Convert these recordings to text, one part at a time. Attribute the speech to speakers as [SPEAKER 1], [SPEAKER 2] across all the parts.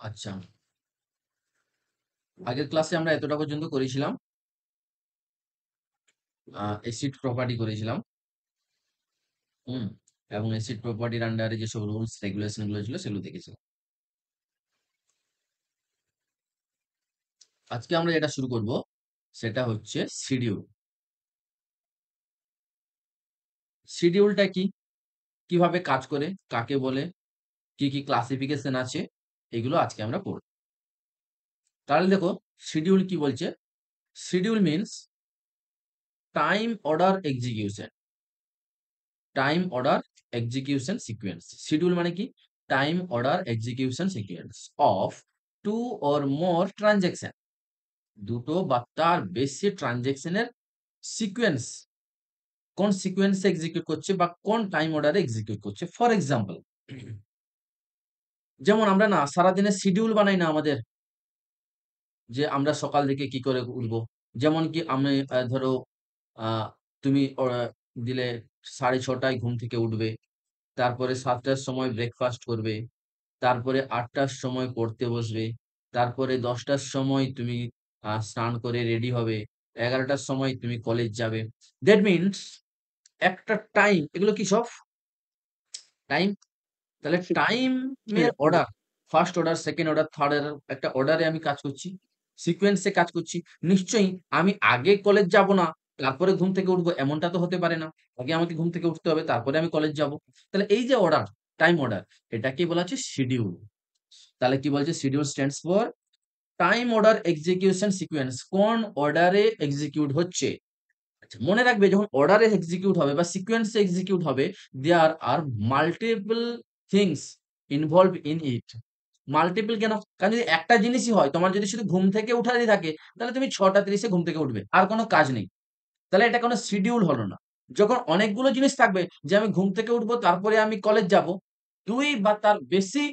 [SPEAKER 1] আচ্ছা, আগের ক্লাসে আমরা এতটা পর্যন্ত করেছিলাম। অ্যাসিড প্রপার্টি করেছিলাম। হুম। এবং অ্যাসিড প্রপার্টির আন্ডারে যেসব রুলস রেগুলেশন গুলো ছিল সেগুলো দেখেছিলাম। আজকে আমরা যেটা শুরু করব সেটা হচ্ছে শিডিউল। শিডিউলটা কি, কিভাবে কাজ করে, কাকে বলে, কি কি ক্লাসিফিকেশন আছে, এগুলো আজকে আমরা পড়ব। তাহলে দেখো, শিডিউল কি বলছে। Schedule means time order execution. Time order execution sequence. Schedule মানে কি? Time order execution sequence of two or more transaction. দুটো বা তার বেশি ট্রানজ্যাকশনের সিকোয়েন্স, কোন সিকোয়েন্সে এক্সিকিউট করছে বা কোন টাইম অর্ডারে এক্সিকিউট করছে। ফর এক্সাম্পল, যেমন আমরা না সারাদিনে শিডিউল বানাই না আমাদের, যে আমরা সকাল থেকে কি করে উঠবো। যেমন কি আমি ধরো আহ, তুমি দিলে 6:30টায় ঘুম থেকে উঠবে, তারপরে 7টার সময় ব্রেকফাস্ট করবে, তারপরে 8টার সময় পড়তে বসবে, তারপরে 10টার সময় তুমি স্নান করে রেডি হবে, 11টার সময় তুমি কলেজ যাবে। দ্যাট মিনস একটা টাইম, এগুলো কি সব টাইম। তাহলে টাইমের order, first order, second order, third order, একটা অর্ডারে আমি কাজ করছি, সিকোয়েন্সে কাজ করছি। নিশ্চয়ই আমি আগে কলেজ যাব না, তারপরে ঘুম থেকে উঠবো, এমনটা তো হতে পারে না। আগে আমাকে ঘুম থেকে উঠতে হবে, তারপরে আমি কলেজ যাব। তাহলে এই যে অর্ডার, টাইম অর্ডার, এটাকে বলা হচ্ছে শিডিউল। তাহলে কি বলছে? Schedule stands for time order execution sequence. কোন অর্ডারে এক্সিকিউট হচ্ছে। আচ্ছা, মনে রাখবে যখন অর্ডারে এক্সিকিউট হবে বা সিকোয়েন্সে এক্সিকিউট হবে, there are multiple things involve in it. Multiple কেন? কারণ যদি একটা জিনিসই হয়, তোমার যদি শুধু ঘুম থেকে উঠারই থাকে, তাহলে তুমি 6:30 ঘুম থেকে উঠবে, আর কোনো কাজ নেই। তাহলে এটা কোনো শিডিউল হলো না। যখন অনেকগুলো জিনিস থাকবে, যে আমি ঘুম থেকে উঠবো, তারপরে আমি কলেজ যাব, দুই বা তার বেশি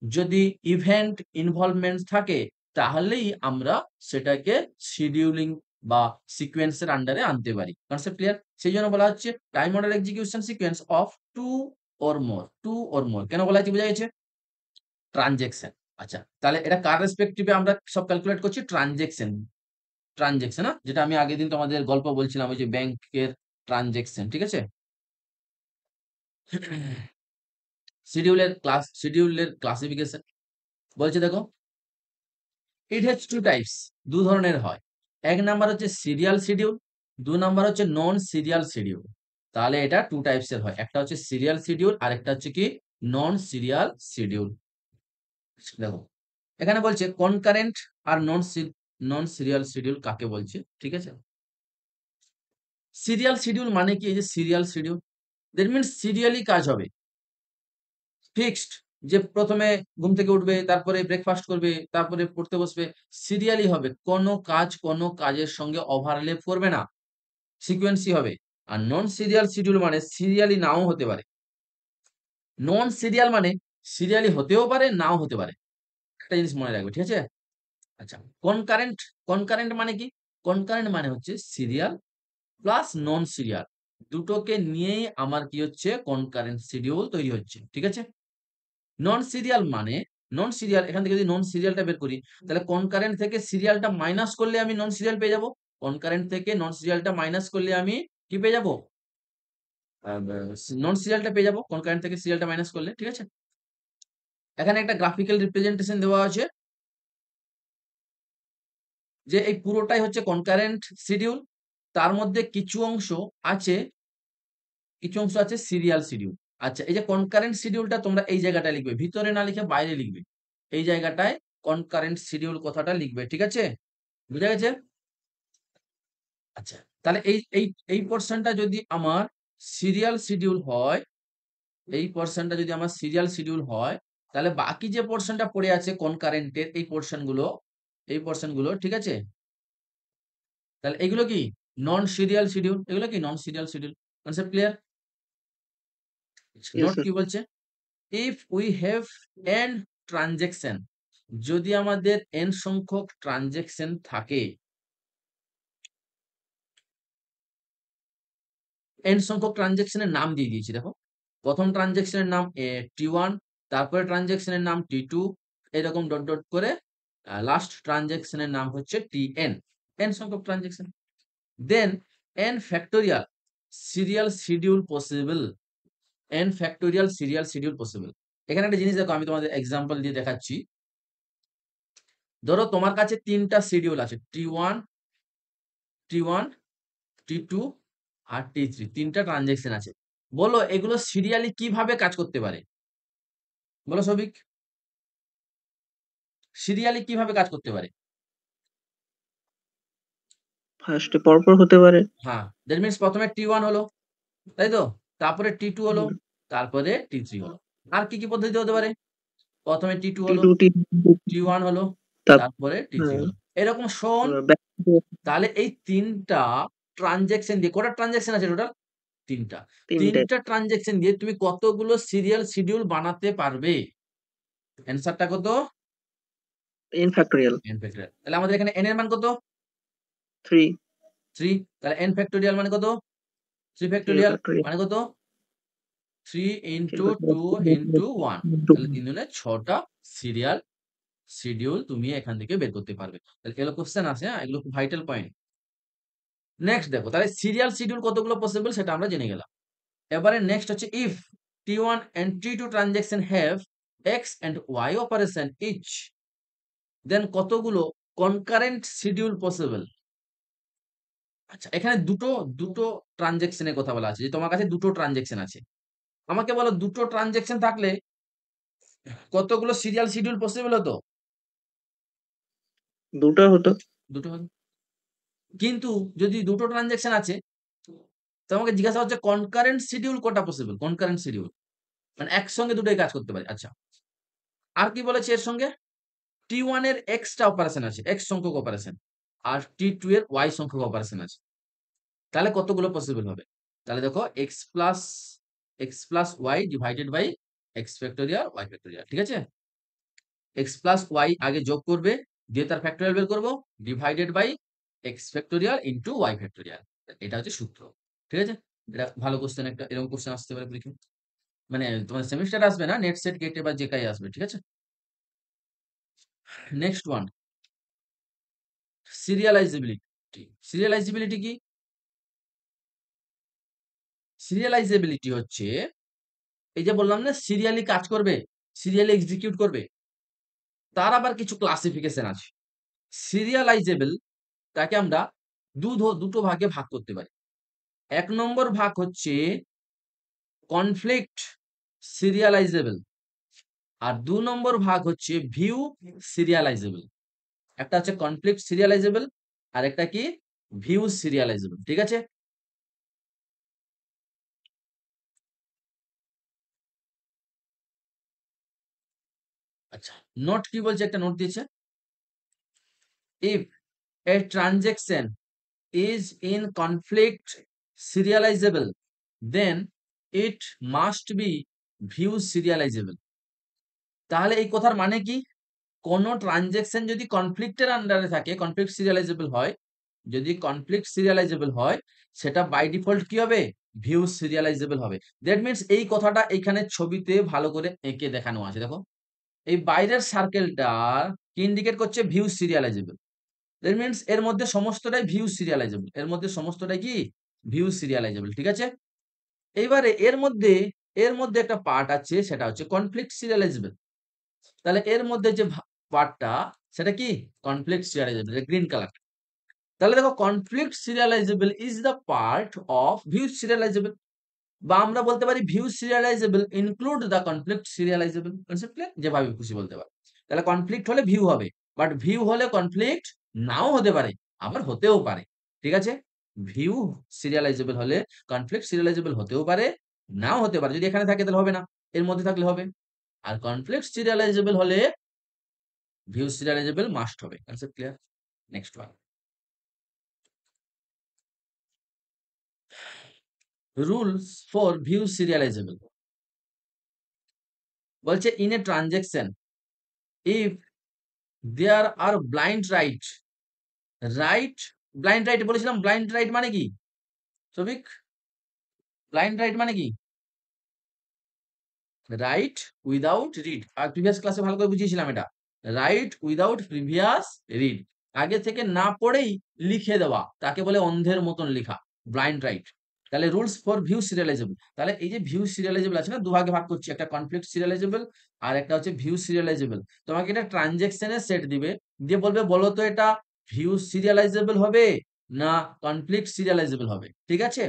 [SPEAKER 1] যদি ইভেন্ট ইনভলভমেন্ট থাকে, তাহলেই আমরা সেটাকে শিডিউলিং বা সিকোয়েন্সের আন্ডারে আনতে পারি। Concept clear? সেই জন্য বলা হচ্ছে time order execution sequence of two or more. Two or more কেন বলা হচ্ছে বোঝা গেছে? ট্রানজেকশন। আচ্ছা, তাহলে এটা কার রেসপেক্টিভে আমরা সব ক্যালকুলেট করছি? ট্রানজেকশন। ট্রানজেকশন, না, যেটা আমি আগের দিন তোমাদের গল্প বলছিলাম, ওই যে ব্যাংকের ট্রানজেকশন, ঠিক আছে। শিডিউলের ক্লাসিফিকেশন বলছে, দেখো, ইট হ্যাজ টু টাইপস। দু ধরনের হয়। এক নাম্বার হচ্ছে সিরিয়াল শিডিউল, দু নাম্বার হচ্ছে নন সিরিয়াল শিডিউল। তাহলে এটা টু টাইপস এর হয়, একটা হচ্ছে সিরিয়াল শিডিউল আর একটা হচ্ছে কি নন সিরিয়াল শিডিউল। দেখো, এখানে বলছে কনকারেন্ট আর নন সিরিয়াল শিডিউল কাকে বলছে, ঠিক আছে। সিরিয়াল শিডিউল মানে কি? এই যে serial schedule, that means serially কাজ হবে, ফিক্সড। যে প্রথমে ঘুম থেকে উঠবে, তারপরে ব্রেকফাস্ট করবে, তারপরে পড়তে বসবে, সিরিয়ালি হবে। কোনো কাজের সঙ্গে ওভারল্যাপ করবে না, সিকোয়েন্সই হবে। আর নন সিরিয়াল শিডিউল মানে সিরিয়ালি নাও হতে পারে। নন সিরিয়াল মানে সিরিয়ালি হতেও পারে, নাও হতে পারে। একটা জিনিস মনে রাখবে, ঠিক আছে। আচ্ছা, কনকারেন্ট। কনকারেন্ট মানে কি? কনকারেন্ট মানে হচ্ছে সিরিয়াল প্লাস নন সিরিয়াল, দুটোকে নিয়েই আমার কি হচ্ছে? কনকারেন্ট শিডিউল তৈরি হচ্ছে, ঠিক আছে। নন সিরিয়াল মানে, নন সিরিয়াল, এখান থেকে যদি নন সিরিয়ালটা বের করি, তাহলে কনকারেন্ট থেকে সিরিয়ালটা মাইনাস করলে আমি নন সিরিয়াল পেয়ে যাব। কনকারেন্ট থেকে নন সিরিয়ালটা মাইনাস করলে আমি কি পেয়ে যাব? নন সিরিয়ালটা পেয়ে যাব কনকারেন্ট থেকে সিরিয়ালটা মাইনাস করলে, ঠিক আছে। এখানে একটা গ্রাফিক্যাল রিপ্রেজেন্টেশন দেওয়া আছে, যে এই পুরোটাই হচ্ছে কনকারেন্ট শিডিউল, তার মধ্যে আছে কিছু অংশ আছে সিরিয়াল শিডিউল। আচ্ছা, এই যে কনকারেন্ট শিডিউলটা তোমরা এই জায়গাটায় লিখবে, ভিতরে না লিখে বাইরে লিখবে। এই জায়গাটায় কনকারেন্ট শিডিউল কথাটা লিখবে, ঠিক আছে। বুঝা গেছে? আচ্ছা, তাহলে এই পোরশনটা যদি আমার সিরিয়াল শিডিউল হয়, এই পোরশনটা যদি আমার সিরিয়াল শিডিউল হয়, তাহলে বাকি যে পোরশনটা পড়ে আছে কনকারেন্টের, এই পোরশনগুলো, ঠিক আছে। তাহলে এগুলো কি? Non serial schedule. এগুলো কি? Non serial schedule. Concept clear?
[SPEAKER 2] Yes,
[SPEAKER 1] not
[SPEAKER 2] sir.
[SPEAKER 1] কি বলছে? If we have n transaction, যদি আমাদের এন সংখ্যক ট্রানজেকশন থাকে, এন সংখ্যক ট্রানজেকশনের নাম দিয়ে দিয়েছি, দেখো। প্রথম ট্রানজেকশনের নাম টি1, তারপরে ট্রানজেকশনের নাম টি2, এরকম ডট ডট করে লাস্ট ট্রানজ্যাকশনের নাম হচ্ছে টিএন, এন সংখ্যক transaction. Then n factorial serial schedule possible, n factorial serial schedule possible. এখানে একটা জিনিস দেখো, আমি তোমাদের এক্সাম্পল দিয়ে দেখাচ্ছি। ধরো তোমার কাছে 3টা শিডিউল আছে, টি1, টি1, টি2 আর টি3, 3টা ট্রানজ্যাকশন আছে। বলো এগুলো সিরিয়ালি কিভাবে কাজ করতে পারে? বলো সবিক, সিরিয়ালি কিভাবে কাজ করতে পারে?
[SPEAKER 2] ফার্স্টে পরপর হতে পারে।
[SPEAKER 1] হ্যাঁ, দ্যাট মিনস প্রথমে টি1 হলো, তাই তো? তারপরে টি2 হলো,
[SPEAKER 2] হুম,
[SPEAKER 1] তারপরে টি3 হলো। আর কি পদ্ধতি হতে পারে? প্রথমে টি2
[SPEAKER 2] টি
[SPEAKER 1] হলো,
[SPEAKER 2] টু টি
[SPEAKER 1] টি1 হলো,
[SPEAKER 2] তারপর
[SPEAKER 1] তারপরে টি3
[SPEAKER 2] হ্যাঁ,
[SPEAKER 1] হলো। এরকম শোন।
[SPEAKER 2] back
[SPEAKER 1] তাহলে এই 3টা ট্রানজ্যাকশন দিয়ে, কটা ট্রানজ্যাকশন আছে টোটাল? 3টা।
[SPEAKER 2] তিনটে
[SPEAKER 1] 3টা ট্রানজ্যাকশন দিয়ে তুমি কতগুলো সিরিয়াল শিডিউল বানাতে পারবে? অ্যান্সারটা কত?
[SPEAKER 2] n factorial
[SPEAKER 1] n factorial. তাহলে আমাদের এখানে n এর মান কত?
[SPEAKER 2] 3
[SPEAKER 1] 3। তাহলে n ফ্যাক্টোরিয়াল মানে কত? 3
[SPEAKER 2] 0
[SPEAKER 1] ফ্যাক্টোরিয়াল
[SPEAKER 2] ফ্যাক্টোরিয়াল
[SPEAKER 1] মানে কত? 3
[SPEAKER 2] 0
[SPEAKER 1] ইনটু 2 ইনটু 1। তাহলে 3 দুগুণে 6টা সিরিয়াল শিডিউল তুমি এখান থেকে বের করতে পারবে। তাহলে এগুলো কোশ্চেন আছে, হ্যাঁ? এগুলো খুব ভাইটাল পয়েন্ট। নেক্সট দেখো, তাহলে সিরিয়াল শিডিউল কতগুলো পসিবল সেটা আমরা জেনে গেলাম। এবারে নেক্সট হচ্ছে if T one and T two transaction have x and y operation each, then কতগুলো কনকারেন্ট শিডিউল পসিবল? আচ্ছা, এখানে দুটো দুটো ট্রানজাকশনের কথা বলা আছে, যে তোমার কাছে দুটো ট্রানজাকশন আছে। আমাকে বলো দুটো ট্রানজাকশন থাকলে কতগুলো সিরিয়াল শিডিউল পসিবল হতো?
[SPEAKER 2] দুটো হতো।
[SPEAKER 1] দুটো হতো। কিন্তু যদি দুটো ট্রানজাকশন আছে, তোমাকে জিজ্ঞাসা হচ্ছে কনকারেন্ট শিডিউল কটা পসিবল? কনকারেন্ট শিডিউল মানে একসঙ্গে দুটোই কাজ করতে পারে। আচ্ছা, আর কি বলেছে এর সঙ্গে? টি1 এর এক্সটা অপারেশন আছে, এক্স সংখ্যক অপারেশন, আর টি2 এর ওয়াই সংখ্যক অপারেশন আছে। তাহলে কতগুলো পসিবল হবে? তাহলে দেখো x plus y divided by x factorial y factorial, ঠিক আছে? এক্স প্লাস ওয়াই আগে যোগ করবে, দিয়ে তার ফ্যাক্টোরিয়াল বের করবো, divided by x factorial into y factorial. এটা হচ্ছে সূত্র, ঠিক আছে? এটা ভালো কোশ্চেন, একটা এরকম কোশ্চেন আসতে পারে পরীক্ষায়। মানে তোমার সেমিস্টার আসবে না, নেট সেট গেটে বা যেটাই আসবে, ঠিক আছে? Next one, serialisability. সিরিয়ালাইজেবিলিটি কি? সিরিয়ালাইজেবিলিটি হচ্ছে, এই যে বললাম না সিরিয়ালি কাজ করবে, সিরিয়ালি এক্সিকিউট করবে, তার আবার কিছু ক্লাসিফিকেশন আছে। সিরিয়ালাইজেবল তাকে আমরা দুটো ভাগে ভাগ করতে পারি। ১ নম্বর ভাগ হচ্ছে কনফ্লিক্ট সিরিয়ালাইজেবল, আর ২ নম্বর ভাগ হচ্ছে ভিউ সিরিয়ালাইজেবল। একটা হচ্ছে কনফ্লিক্ট সিরিয়ালাইজেবল, আর একটা কি ভিউ সিরিয়ালাইজেবল, ঠিক আছে? আচ্ছা, নোট কি বলছে, একটা নোট দিয়েছে। If A transaction is in conflict serializable, then it must be view serializable। তাহলে এই কথার মানে কি? কোন ট্রানজাকশন যদি কনফ্লিক্টের আন্ডারে থাকে, কনফ্লিক্ট সিরিয়ালাইজেবল হয়, যদি কনফ্লিক্ট সিরিয়ালাইজেবল হয়, সেটা বাই ডিফল্ট কি হবে? ভিউ সিরিয়ালাইজেবল হবে। দ্যাট মিনস এই কথাটা এখানে ছবিতে ভালো করে এঁকে দেখানো আছে, দেখো। এই বাইরের সার্কেলটা কি ইন্ডিকেট করছে? View serializable. দ্যাট মিনস এর মধ্যে সমস্তটাই ভিউ সিরিয়ালাইজেবল, এর মধ্যে সমস্তটাই কি ভিউ সিরিয়ালাইজেবল, ঠিক আছে? এইবারে এর মধ্যে একটা পার্ট আছে, সেটা হচ্ছে কনফ্লিক্ট সিরিয়ালাইজেবল। তাহলে এর মধ্যে যে পার্টটা, সেটা কি কনফ্লিক্ট সিরিয়ালাইজেবল, গ্রিন কালার। তাহলে দেখো conflict serializable is the part of view serializable, বা আমরা বলতে পারি view serializable include the conflict serializable. Concept clear? যেভাবে খুশি বলতে পারো। তাহলে কনফ্লিক্ট হলে ভিউ হবে, বাট ভিউ হলে কনফ্লিক্ট নাও হতে পারে, আবার হতেও পারে, ঠিক আছে? ভিউ সিরিয়ালাইজেবল হলে কনফ্লিক্ট সিরিয়ালাইজেবল হতেও পারে, নাও হতে পারে। যদি এখানে থাকে তাহলে হবে না, এর মধ্যে থাকলে হবে। আর কনফ্লিক্ট সিরিয়ালাইজেবল হলে ভিউ সিরিয়ালাইজেবল মাস্ট হবে। Concept clear? Next one, rules for view serializable. বলছে in a transaction if there are blind write, write blind write বলেছিলাম, ব্লাইন্ড রাইট মানে কি সবিক? ব্লাইন্ড রাইট মানে কি? Write without read. আর প্রিভিয়াস ক্লাসে ভালো করে বুঝিয়েছিলাম এটা। রাইট উইদাউট প্রিভিয়াস রিড, আগে থেকে না পড়েই লিখে দেওয়া তাকে বলে অন্ধের মতন লেখা, ব্লাইন্ড রাইট। তাহলে রুলস ফর ভিউ সিরিয়ালাইজেবল, তাহলে এই যে ভিউ সিরিয়ালাইজেবল আছে না, দুভাগে ভাগ করছি, একটা কনফ্লিক্ট সিরিয়ালাইজেবল আর একটা হচ্ছে ভিউ সিরিয়ালাইজেবল। তোমাকে এটা ট্রানজেকশনের সেট দিবে, দিয়ে বলবে বলো তো এটা ভিউ সিরিয়ালাইজেবল হবে না কনফ্লিক্ট সিরিয়ালাইজেবল হবে, ঠিক আছে?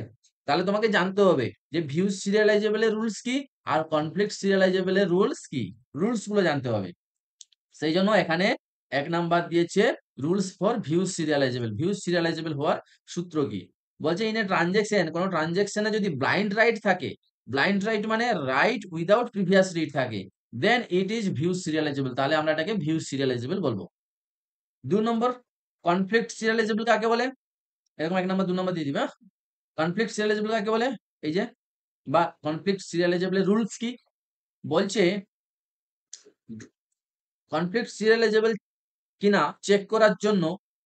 [SPEAKER 1] তাহলে তোমাকে জানতে হবে যে ভিউ সিরিয়ালাইজেবল এর রুলস কি আর কনফ্লিক্ট সিরিয়ালাইজেবল এর রুলস কি, রুলস গুলো জানতে হবে। সেই জন্য এখানে ১ নাম্বার দিয়েছে rules for view serializable. View serializable হওয়ার সূত্র কি? বলছে ইন এ ট্রানজাকশন, কোন ট্রানজাকশনে যদি ব্লাইন্ড রাইট থাকে, ব্লাইন্ড রাইট মানে রাইট উইদাউট প্রিভিয়াস রিড থাকে, দেন ইট ইজ ভিউ সিরিয়ালাইজেবল, তাহলে আমরা এটাকে ভিউ সিরিয়ালাইজেবল বলবো। ২ নম্বর কনফ্লিক্ট সিরিয়ালাইজেবল কাকে বলে? এরকম ১ নাম্বার ২ নাম্বার দিয়ে দিবে, হ্যাঁ? কনফ্লিক্ট সিরিয়ালাইজেবল কাকে বলে? এই যে, বা কনফ্লিক্ট সিরিয়ালাইজেবল এর রুলস কি? বলছে কনফ্লিক্ট সিরিয়ালাইজেবল কিনা চেক করার জন্য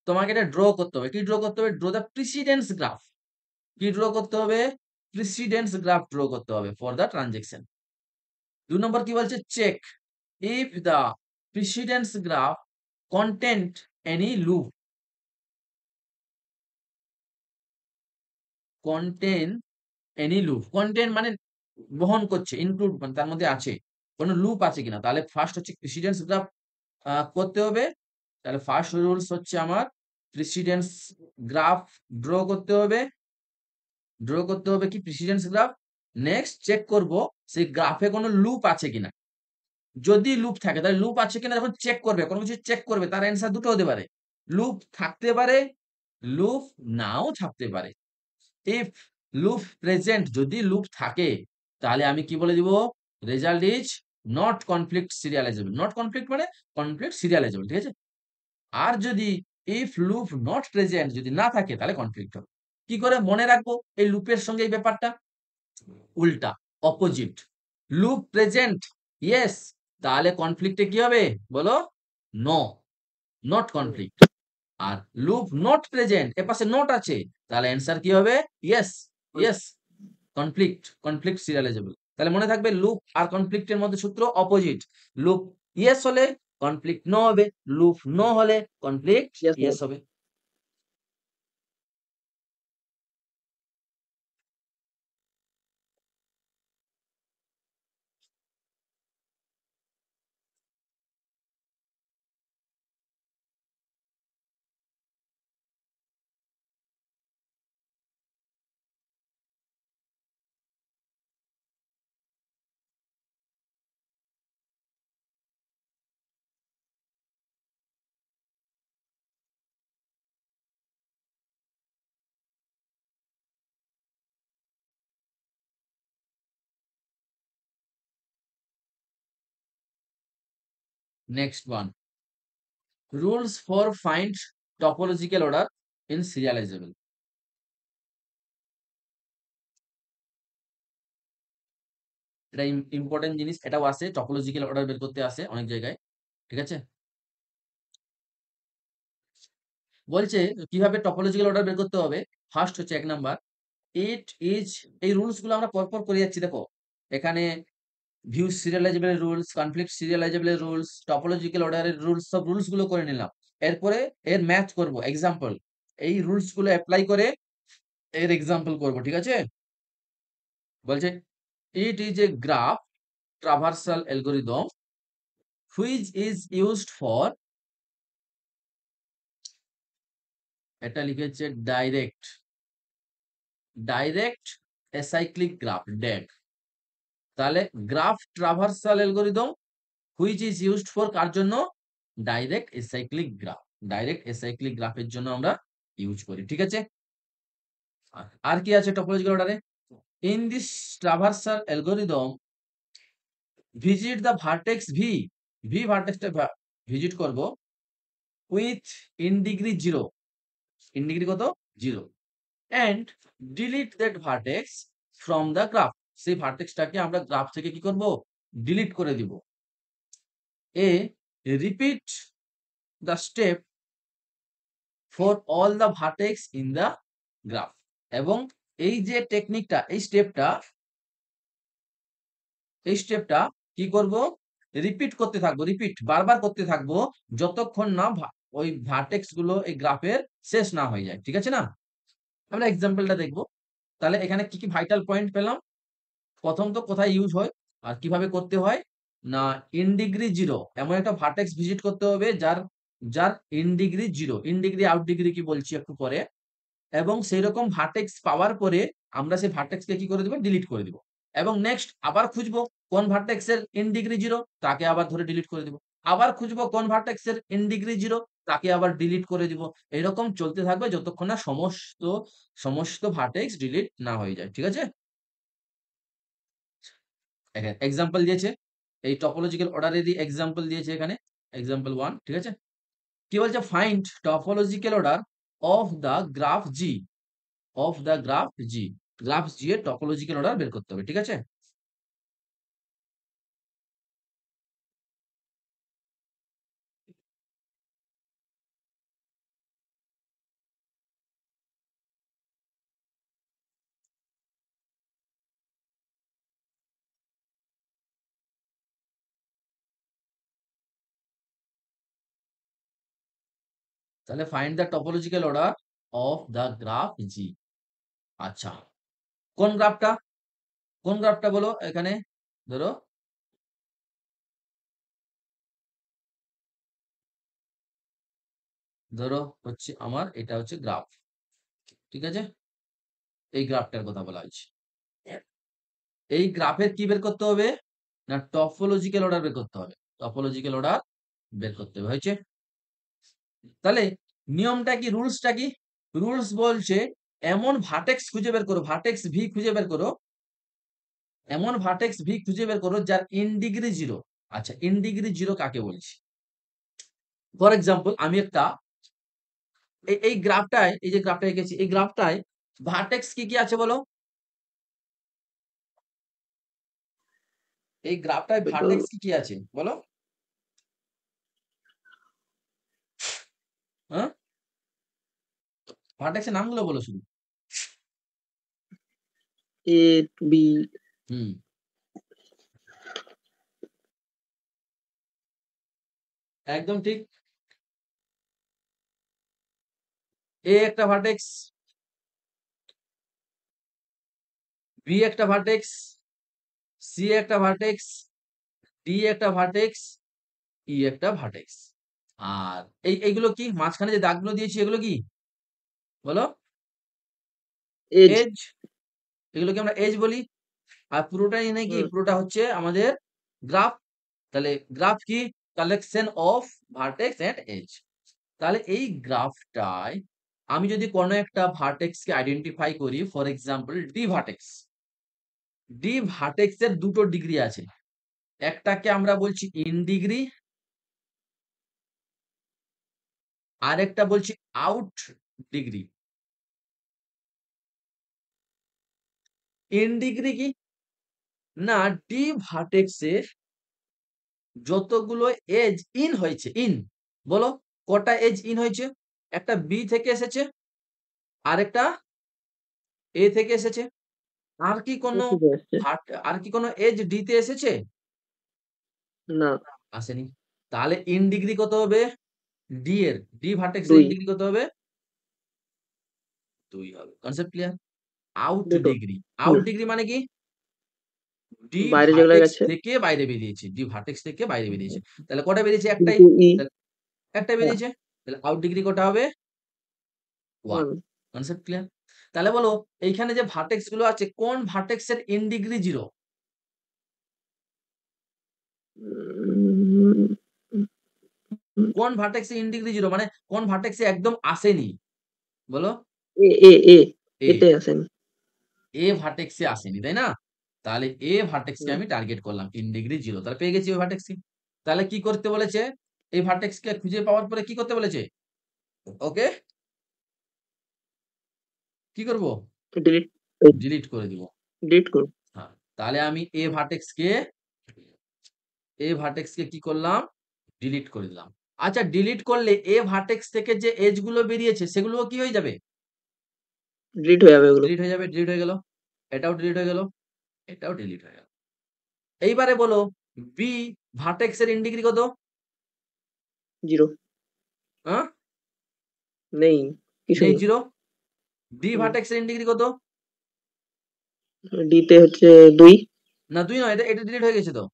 [SPEAKER 1] তোমাকে এটা ড্র করতে হবে। কি ড্র করতে হবে? Draw the precedence graph. কি ড্র করতে হবে? প্রিসিডেন্স গ্রাফ ড্র করতে হবে ফর দ্য ট্রানজাকশন। ২ নম্বর কি বলছে? Check if the precedence graph content any loop, contain any loop, content মানে বহন করছে, ইনক্লুড মানে তার মধ্যে আছে কোন লুপ আছে কিনা। তাহলে ফার্স্ট হচ্ছে প্রিসিডেন্স গ্রাফ করতে হবে। তাহলে ফার্স্ট রুলস হচ্ছে আমার প্রিসিডেন্স গ্রাফ ড্র করতে হবে। ড্র করতে হবে কি? Precedence graph. নেক্সট চেক করব সেই গ্রাফে কোনো লুপ আছে কিনা। যদি লুপ থাকে তাহলে লুপ আছে কিনা যখন চেক করবে, কোনো কিছু চেক করবে, তার অ্যান্সার দুটো হতে পারে। লুপ থাকতে পারে, লুপ নাও থাকতে পারে। ইফ লুপ প্রেজেন্ট, যদি লুপ থাকে তাহলে আমি কি বলে দিব? Result is not conflict serializable. Not conflict মানে কনফ্লিক্ট সিরিয়ালাইজেবল, ঠিক আছে? আর যদি ইফ লুপ নট প্রেজেন্ট, যদি না থাকে তাহলে কনফ্লিক্ট হবে। কি করে মনে রাখবো এই লুপের সঙ্গে এই ব্যাপারটা? উল্টা, অপোজিট। লুপ প্রেজেন্ট ইয়েস, তাহলে কনফ্লিক্টে কি হবে বলো? No, not conflict. আর লুপ নট প্রেজেন্ট, এপাশে নট আছে, তাহলে অ্যান্সার কি হবে? Yes, yes conflict, conflict serializable. তাহলে মনে থাকবে লুপ আর কনফ্লিক্টের মধ্যে সূত্র অপোজিট। লুপ ইয়েস হলে কনফ্লিক্ট নো হবে, লুপ নো হলে কনফ্লিক্ট
[SPEAKER 2] Yes,
[SPEAKER 1] ইয়েস
[SPEAKER 2] sir.
[SPEAKER 1] হবে। Next one, rules for find topological order in serializable. এটা ইম্পর্টেন্ট জিনিস, এটাও আসে টপোলজিক্যাল অর্ডার বের করতে আসে অনেক জায়গায়, ঠিক আছে? বলছে কিভাবে টপোলজিক্যাল অর্ডার বের করতে হবে। ফার্স্ট হচ্ছে ১ নাম্বার, ইট ইজ, এই রুলস গুলো আমরা পরপর করে যাচ্ছি দেখো। এখানে ভিউ সিরিয়ালাইজেবল এর রুলস, কনফ্লিক্ট সিরিয়ালাইজেবল এর রুলস, টপোলজিক্যাল অর্ডারের রুলস, সব রুলস গুলো করে নিলাম। এরপরে এর ম্যাথ করব, এক্সাম্পল। এই রুলস গুলো এপ্লাই করে এর এক্সাম্পল করব, ঠিক আছে? বলছে it is a graph traversal algorithm which is used for, এটা লিখেছে direct, direct acyclic graph, DAG. তাহলে graph traversal algorithm which is used for কার জন্য? Direct acyclic graph. Direct acyclic গ্রাফের জন্য আমরা ইউজ করি, ঠিক আছে? আর কি আছে টপোলজিক্যাল অর্ডারে? In this traversal algorithm visit the vertex V, V ভার্টেক্সটা ভিজিট করব with in degree 0, in degree কত? 0, and delete that vertex from the graph. সেই ভার্টেক্সটাকে আমরা গ্রাফ থেকে কি করব? ডিলিট করে দিব। A repeat the step for all the vertex in the graph. এবং এই যে টেকনিকটা, এই স্টেপটা কি করব? রিপিট করতে থাকবো, রিপিট বারবার করতে থাকবো যতক্ষণ না ওই ভার্টেক্স গুলো এই গ্রাফের শেষ না হয়ে যায়। ঠিক আছে না? আমরা এক্সাম্পলটা দেখবো। তাহলে এখানে কি, কি ভাইটাল পয়েন্ট পেলাম? প্রথম তো কোথায় ইউজ হয় আর কিভাবে করতে হয়? না, ইন ডিগ্রি 0 এমন একটা ভার্টেক্স ভিজিট করতে হবে যার যার in degree 0। In degree out degree কি বলছি একটু পরে। এবং সেইরকম ভার্টেক্স পাওয়ার পরে আমরা সেই ভার্টেক্সকে কি করে দিব? ডিলিট করে দিব। এবং নেক্সট আবার খুঁজবো কোন ভার্টেক্সের ইন ডিগ্রি 0 তাকে আবার ধরে ডিলিট করে দিব। আবার খুঁজবো কোন ভার্টেক্সের ইন ডিগ্রি 0 তাকে আবার ডিলিট করে দিব। এরকম চলতে থাকবে যতক্ষণ না সমস্ত ভার্টেক্স ডিলিট না হয়ে যায়। ঠিক আছে? দেখেন এক্সাম্পল দিয়েছে। এই টপোলজিক্যাল অর্ডারেরই এক্সাম্পল দিয়েছে এখানে। এক্সাম্পল 1, ঠিক আছে? কি বলছে? Find topological order of the graph G. Of the graph G. Graph G এর টপোলজিক্যাল অর্ডার বের করতে হবে। ঠিক আছে? তাহলে find the topological order of the graph G. আচ্ছা, কোন গ্রাফটা? কোন গ্রাফটা বলো এখানে? ধরো ধরো হচ্ছে আমার এটা হচ্ছে গ্রাফ। ঠিক আছে? এই গ্রাফটার কথা বলা হয়েছে। এই গ্রাফের কি বের করতে হবে? না, টপোলজিক্যাল অর্ডার বের করতে হবে। টপোলজিক্যাল অর্ডার বের করতে হবে। হয়েছে? তাহলে নিয়মটা কি, রুলসটা কি? রুলস বলছে এমন ভার্টেক্স খুঁজে বের করো, ভার্টেক্স ভি খুঁজে বের করো, এমন ভার্টেক্স ভি খুঁজে বের করো যার ইন ডিগ্রি 0। আচ্ছা, ইন ডিগ্রি 0 কাকে বলছি? ফর এক্সাম্পল আমি একটা এই গ্রাফটায়, এই যে গ্রাফটা এঁকেছি এই গ্রাফটায় ভার্টেক্স কি, কি আছে বলো? এই গ্রাফটায়
[SPEAKER 2] তো
[SPEAKER 1] ভার্টেক্স কি, কি আছে বলো? হ্যাঁ? ভার্টেক্সের নামগুলো বলো শুধু।
[SPEAKER 2] এ বি
[SPEAKER 1] হুম, একদম ঠিক। এ একটা ভার্টেক্স, বি একটা ভার্টেক্স, সি একটা ভার্টেক্স, ডি একটা ভার্টেক্স, ই একটা ভার্টেক্স। আর এইগুলো কি মাঝখানে যে দাগগুলো দিয়েছি এগুলো কি বলো?
[SPEAKER 2] Edge
[SPEAKER 1] edge. এগুলোকে আমরা এজ বলি। আর পুরোটাই নাকি,
[SPEAKER 2] হুম
[SPEAKER 1] পুরোটা হচ্ছে আমাদের গ্রাফ। তাহলে গ্রাফ কি? Collection of vertex and edge. তাহলে এই গ্রাফটায় আমি যদি কোনো একটা ভার্টেক্স কে আইডেন্টিফাই করি, for example D vertex. D vertex এর দুটো ডিগ্রি আছে। একটাকে আমরা বলছি ইন ডিগ্রি, আর একটা বলছি আউট ডিগ্রি। ইন ডিগ্রি কি? না, ডি ভার্টেক্স এর যতগুলো এজ ইন হয়েছে, ইন বলো কটা এজ ইন হয়েছে? একটা বি থেকে এসেছে, আরেকটা এ থেকে এসেছে। আর কি
[SPEAKER 2] এ
[SPEAKER 1] কোনো
[SPEAKER 2] থেকে আসছে
[SPEAKER 1] আর কি কোনো এজ ডি তে এসেছে?
[SPEAKER 2] না
[SPEAKER 1] আসেনি। তাহলে ইন ডিগ্রি কত হবে? ডি এর, ডি ভার্টেক্স এর
[SPEAKER 2] দুই
[SPEAKER 1] ইন ডিগ্রি কত হবে? 2 হবে। Concept clear? আউট
[SPEAKER 2] দুটো
[SPEAKER 1] ডিগ্রি,
[SPEAKER 2] হুম
[SPEAKER 1] আউট ডিগ্রি মানে কি? ডি
[SPEAKER 2] বাইরে যেগুলো
[SPEAKER 1] ভার্টেক্স
[SPEAKER 2] গেছে
[SPEAKER 1] থেকে বাইরে বেরিয়েছে, ডি ভার্টেক্স থেকে বাইরে বেরিয়েছে। তাহলে কটা বেরিয়েছে? একটাই।
[SPEAKER 2] কিন্তু ই
[SPEAKER 1] তাহলে একটা বেরিয়েছে। তাহলে আউট ডিগ্রি কটা হবে? 1।
[SPEAKER 2] One
[SPEAKER 1] concept clear? তাহলে বলো এইখানে যে ভার্টেক্স গুলো আছে কোন ভার্টেক্স এর ইন ডিগ্রি 0? কোন ভার্টেক্স এর ইন ডিগ্রি 0 মানে কোন ভার্টেক্স এ একদম আসেনি বলো?
[SPEAKER 2] এ এ এ
[SPEAKER 1] এ।
[SPEAKER 2] এতে আসেনি
[SPEAKER 1] এ ভার্টেক্স এ আসেনি, তাই না? তাহলে এ ভার্টেক্স কে
[SPEAKER 2] হুম
[SPEAKER 1] আমি টার্গেট করলাম ইন ডিগ্রি 0। তাহলে পেয়ে গেছি ওই ভার্টেক্স কে। তাহলে কি করতে বলেছে? এই ভার্টেক্স কে খুঁজে পাওয়ার পরে কি করতে বলেছে? ওকে কি করব?
[SPEAKER 2] ডিলিট
[SPEAKER 1] ডিলিট করে দিব।
[SPEAKER 2] ডিলিট করো
[SPEAKER 1] হ্যাঁ, তাহলে আমি এ ভার্টেক্স কে কি করলাম? ডিলিট করে দিলাম। আচ্ছা, ডিলিট করলে এ ভার্টেক্স থেকে যে এজ গুলো বেরিয়েছে সেগুলো কি হয়ে যাবে?
[SPEAKER 2] ডিলিট হয়ে যাবে ওগুলো
[SPEAKER 1] ডিলিট হয়ে যাবে। ডিলিট হয়ে গেল। এটাও ডিলিট হয়ে গেল। এটাও ডিলিট হয়ে গেল। এইবারে বলো বি ভার্টেক্স এর ইন্ড ডিগ্রি কত?
[SPEAKER 2] 0
[SPEAKER 1] হ্যাঁ?
[SPEAKER 2] নেই, কিছু
[SPEAKER 1] নেই
[SPEAKER 2] নেই।
[SPEAKER 1] 0। ডি
[SPEAKER 2] হুম,
[SPEAKER 1] ভার্টেক্স এর ইন্ড ডিগ্রি কত?
[SPEAKER 2] ডি তে হচ্ছে 2।
[SPEAKER 1] না 2 নয়, এটা ডিলিট হয়ে গেছে তো।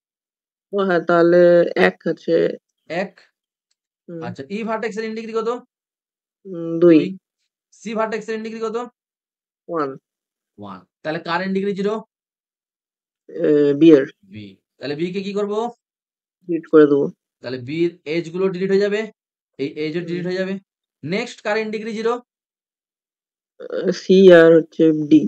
[SPEAKER 2] ও হ্যাঁ, তাহলে 1 আছে।
[SPEAKER 1] 1।
[SPEAKER 2] হুম,
[SPEAKER 1] আচ্ছা, ই ভার্টেক্স এর ইন্ড ডিগ্রি কত?
[SPEAKER 2] 2,
[SPEAKER 1] 2। সি ভার্টেক্স এর ইন্ড ডিগ্রি কত?
[SPEAKER 2] 1।
[SPEAKER 1] 1। তাহলে কার ইন্ড ডিগ্রি 0?
[SPEAKER 2] বি এর
[SPEAKER 1] বি। তাহলে বি কে কি করব?
[SPEAKER 2] ডিলিট করে দেবো।
[SPEAKER 1] তাহলে বি এর এজ গুলো ডিলিট হয়ে যাবে। এই এজ ও
[SPEAKER 2] হুম,
[SPEAKER 1] ডিলিট হয়ে যাবে। নেক্সট কার ইন্ড ডিগ্রি 0?
[SPEAKER 2] সি আর হচ্ছে ডি।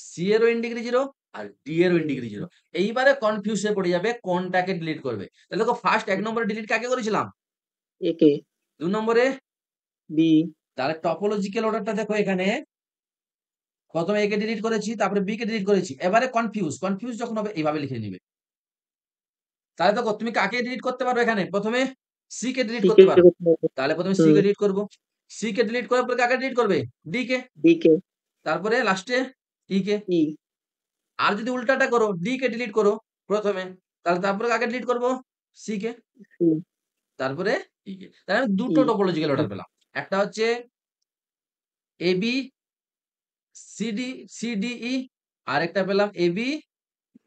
[SPEAKER 1] সি এরও ইন্ড ডিগ্রি 0 আর ডি এরও ইন্ড
[SPEAKER 2] হুম,
[SPEAKER 1] ডিগ্রি 0। এইবারে কনফিউজ হয়ে পড়ে যাবে কোনটাকে ডিলিট করবে। তাহলে দেখো ফার্স্ট 1 নম্বরে ডিলিট কাকে করেছিলাম?
[SPEAKER 2] এ কে,
[SPEAKER 1] 2 নম্বরে।
[SPEAKER 2] বি,
[SPEAKER 1] তাহলে টপোলজিক্যাল অর্ডারটা দেখো এখানে। প্রথমে এ কে ডিলিট করেছি, তারপরে বি কে ডিলিট করেছি। এবারে কনফিউজ যখন হবে এইভাবে লিখে নিবে। তাহলে দেখো তুমি কাকে ডিলিট করতে পারো এখানে? প্রথমে C K delete
[SPEAKER 2] C K
[SPEAKER 1] করতে পারো।
[SPEAKER 2] ডিলিট করতে হবে।
[SPEAKER 1] তাহলে প্রথমে সি
[SPEAKER 2] হুম,
[SPEAKER 1] কে ডিলিট করব। সি কে ডিলিট করার পরে কাকে ডিলিট করবে? ডি কে।
[SPEAKER 2] ডি কে,
[SPEAKER 1] তারপরে লাস্টে ই কে।
[SPEAKER 2] ই,
[SPEAKER 1] আর যদি উল্টাটা করো, ডি কে ডিলিট করো প্রথমে, তাহলে তারপরে কাকে ডিলিট করব? C K.
[SPEAKER 2] সি,
[SPEAKER 1] তারপরে ই কে। তাহলে আমি
[SPEAKER 2] ই,
[SPEAKER 1] দুটো টপোলজিক্যাল
[SPEAKER 2] হুম,
[SPEAKER 1] অর্ডার পেলাম। একটা হচ্ছে এবি সিডি সিডিই, আরেকটা পেলাম এবি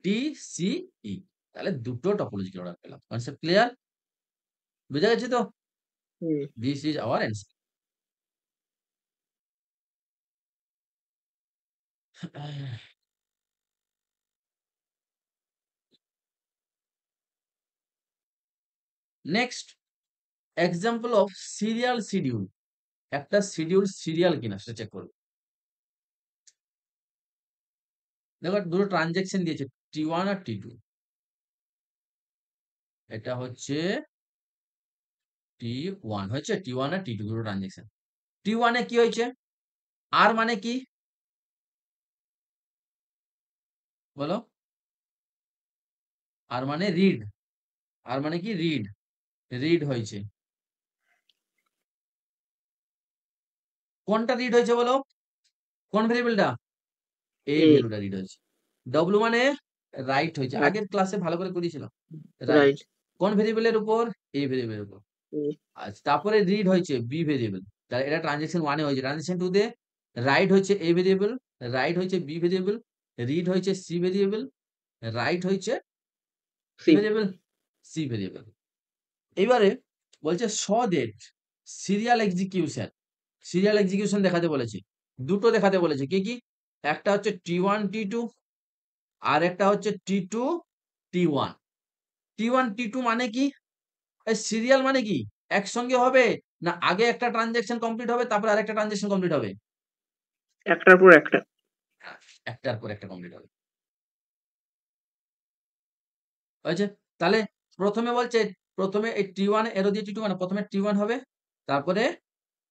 [SPEAKER 1] ডি সি ই। তাহলে দুটো টপোলজিক্যাল অর্ডার পেলাম। Concept clear? বুঝা গেছে তো?
[SPEAKER 2] হুম।
[SPEAKER 1] This is our answer. Next example of serial schedule. একটা শিডিউল সিরিয়াল কিনা সেটা চেক করবে। দেখো দুটো ট্রানজাকশন দিয়েছে, T1 আর T2। এটা হচ্ছে T1 হয়েছে, T1 আর T2 দুটো ট্রানজাকশন। T1 এ কি হয়েছে? আর মানে কি বলো? আর মানে রিড। আর মানে কি? রিড। রিড হয়েছে। কোনটা রিড হয়েছে বলো? কোন ভেরিয়েবলটা? এই
[SPEAKER 2] এ,
[SPEAKER 1] ভ্যালুটা রিড হয়েছে। ডব্লু মানে রাইট হয়েছে।
[SPEAKER 2] রাইট,
[SPEAKER 1] আগের ক্লাসে ভালো করে করিয়েছিলাম। রাইট।
[SPEAKER 2] রাইট,
[SPEAKER 1] কোন ভেরিয়েবলের উপর? এই ভেরিয়েবলের উপর।
[SPEAKER 2] এ,
[SPEAKER 1] আচ্ছা, তারপরে রিড হয়েছে বি ভেরিয়েবল। তাহলে এটা ট্রানজাকশন 1 এ হয়েছে। ট্রানজাকশন 2 তে রাইট হয়েছে এ ভেরিয়েবল, রাইট হয়েছে বি ভেরিয়েবল, রিড হয়েছে সি ভেরিয়েবল, রাইট হয়েছে কি
[SPEAKER 2] সি,
[SPEAKER 1] ভেরিয়েবল? C variable. এবারে বলছে show that serial execution. Serial execution দেখাতে বলেছে। দুটো দেখাতে বলেছে। কি, কি? একটা হচ্ছে T1 T2 আর একটা হচ্ছে T2 T1। T1 T2 মানে কি? এই সিরিয়াল মানে কি? একসঙ্গে হবে না আগে একটা ট্রানজাকশন কমপ্লিট হবে তারপরে আরেকটা ট্রানজাকশন কমপ্লিট হবে?
[SPEAKER 2] একটার পর একটা।
[SPEAKER 1] হ্যাঁ, একটার পর একটা কমপ্লিট হবে। হয়েছে? তাহলে প্রথমে বলছে, প্রথমে এই T1 এরো দিয়ে T2 মানে প্রথমে T1 হবে, তারপরে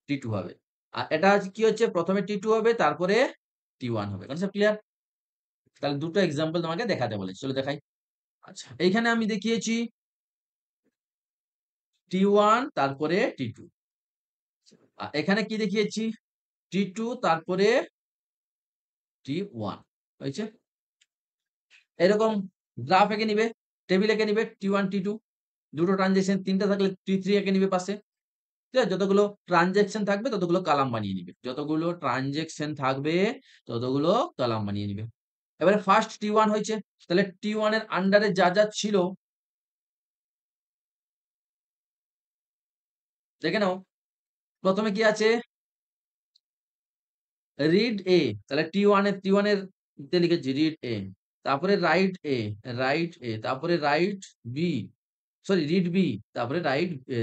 [SPEAKER 1] T2 হবে। আর এটা হচ্ছে কি হচ্ছে? প্রথমে T2 হবে তারপরে T1 হবে। Concept clear? তাহলে দুটো এক্সাম্পল তোমাকে দেখাতে বলেছে। চলো দেখাই। আচ্ছা, এইখানে আমি দেখিয়েছি T1 তারপরে T2। এখানে কি দেখিয়েছি? T2 তারপরে T1। হয়েছে? এরকম গ্রাফ এঁকে নিবে, টেবিল এঁকে নিবে T1 T2। দুটো ট্রানজাকশন ৩ টা থাকলে T3 এঁকে নিবে পাশে। ঠিক আছে? যতগুলো ট্রানজাকশন থাকবে ততগুলো কলাম বানিয়ে নিবে। যতগুলো ট্রানজাকশন থাকবে ততগুলো কলাম বানিয়ে নিবে। এবারে ফার্স্ট T1 হয়েছে। তাহলে T1 এর আন্ডারে যা, যা ছিল দেখে নাও। প্রথমে কি আছে? Read a. তাহলে T1 এর তে লিখেছি রিড এ। তারপরে রাইট এ, রাইট এ, তারপরে write B, sorry read B, তারপরে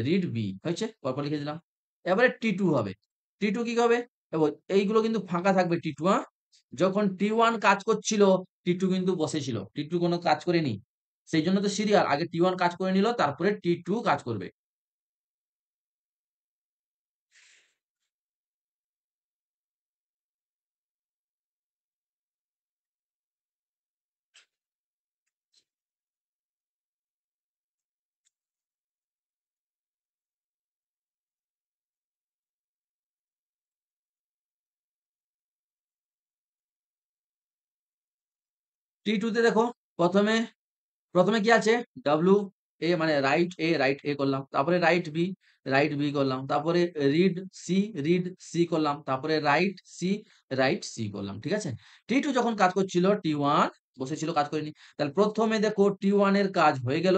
[SPEAKER 1] রিড বি। হয়েছে? পরপর লিখে দিলাম। এবারে T2 হবে। T2 কি হবে? এবং এইগুলো কিন্তু ফাঁকা থাকবে T2, হ্যাঁ? যখন T1 কাজ করছিল T2 কিন্তু বসেছিল। T2 কোন কাজ করেনি। সেইজন্য তো সিরিয়াল। আগে T1 কাজ করে নিল তারপরে T2 কাজ করবে। T2 তে দেখো প্রথমে প্রথমে কি আছে ডব্লিউ এ মানে রাইট এ করলাম, তারপরে রাইট বি করলাম, তারপরে রিড সি করলাম, তারপরে রাইট সি করলাম। ঠিক আছে? টি2 যখন কাজ করছিল টি1 বসেছিল কাজ করেনি। তাহলে প্রথমে দেখো টি1 এর কাজ হয়ে গেল,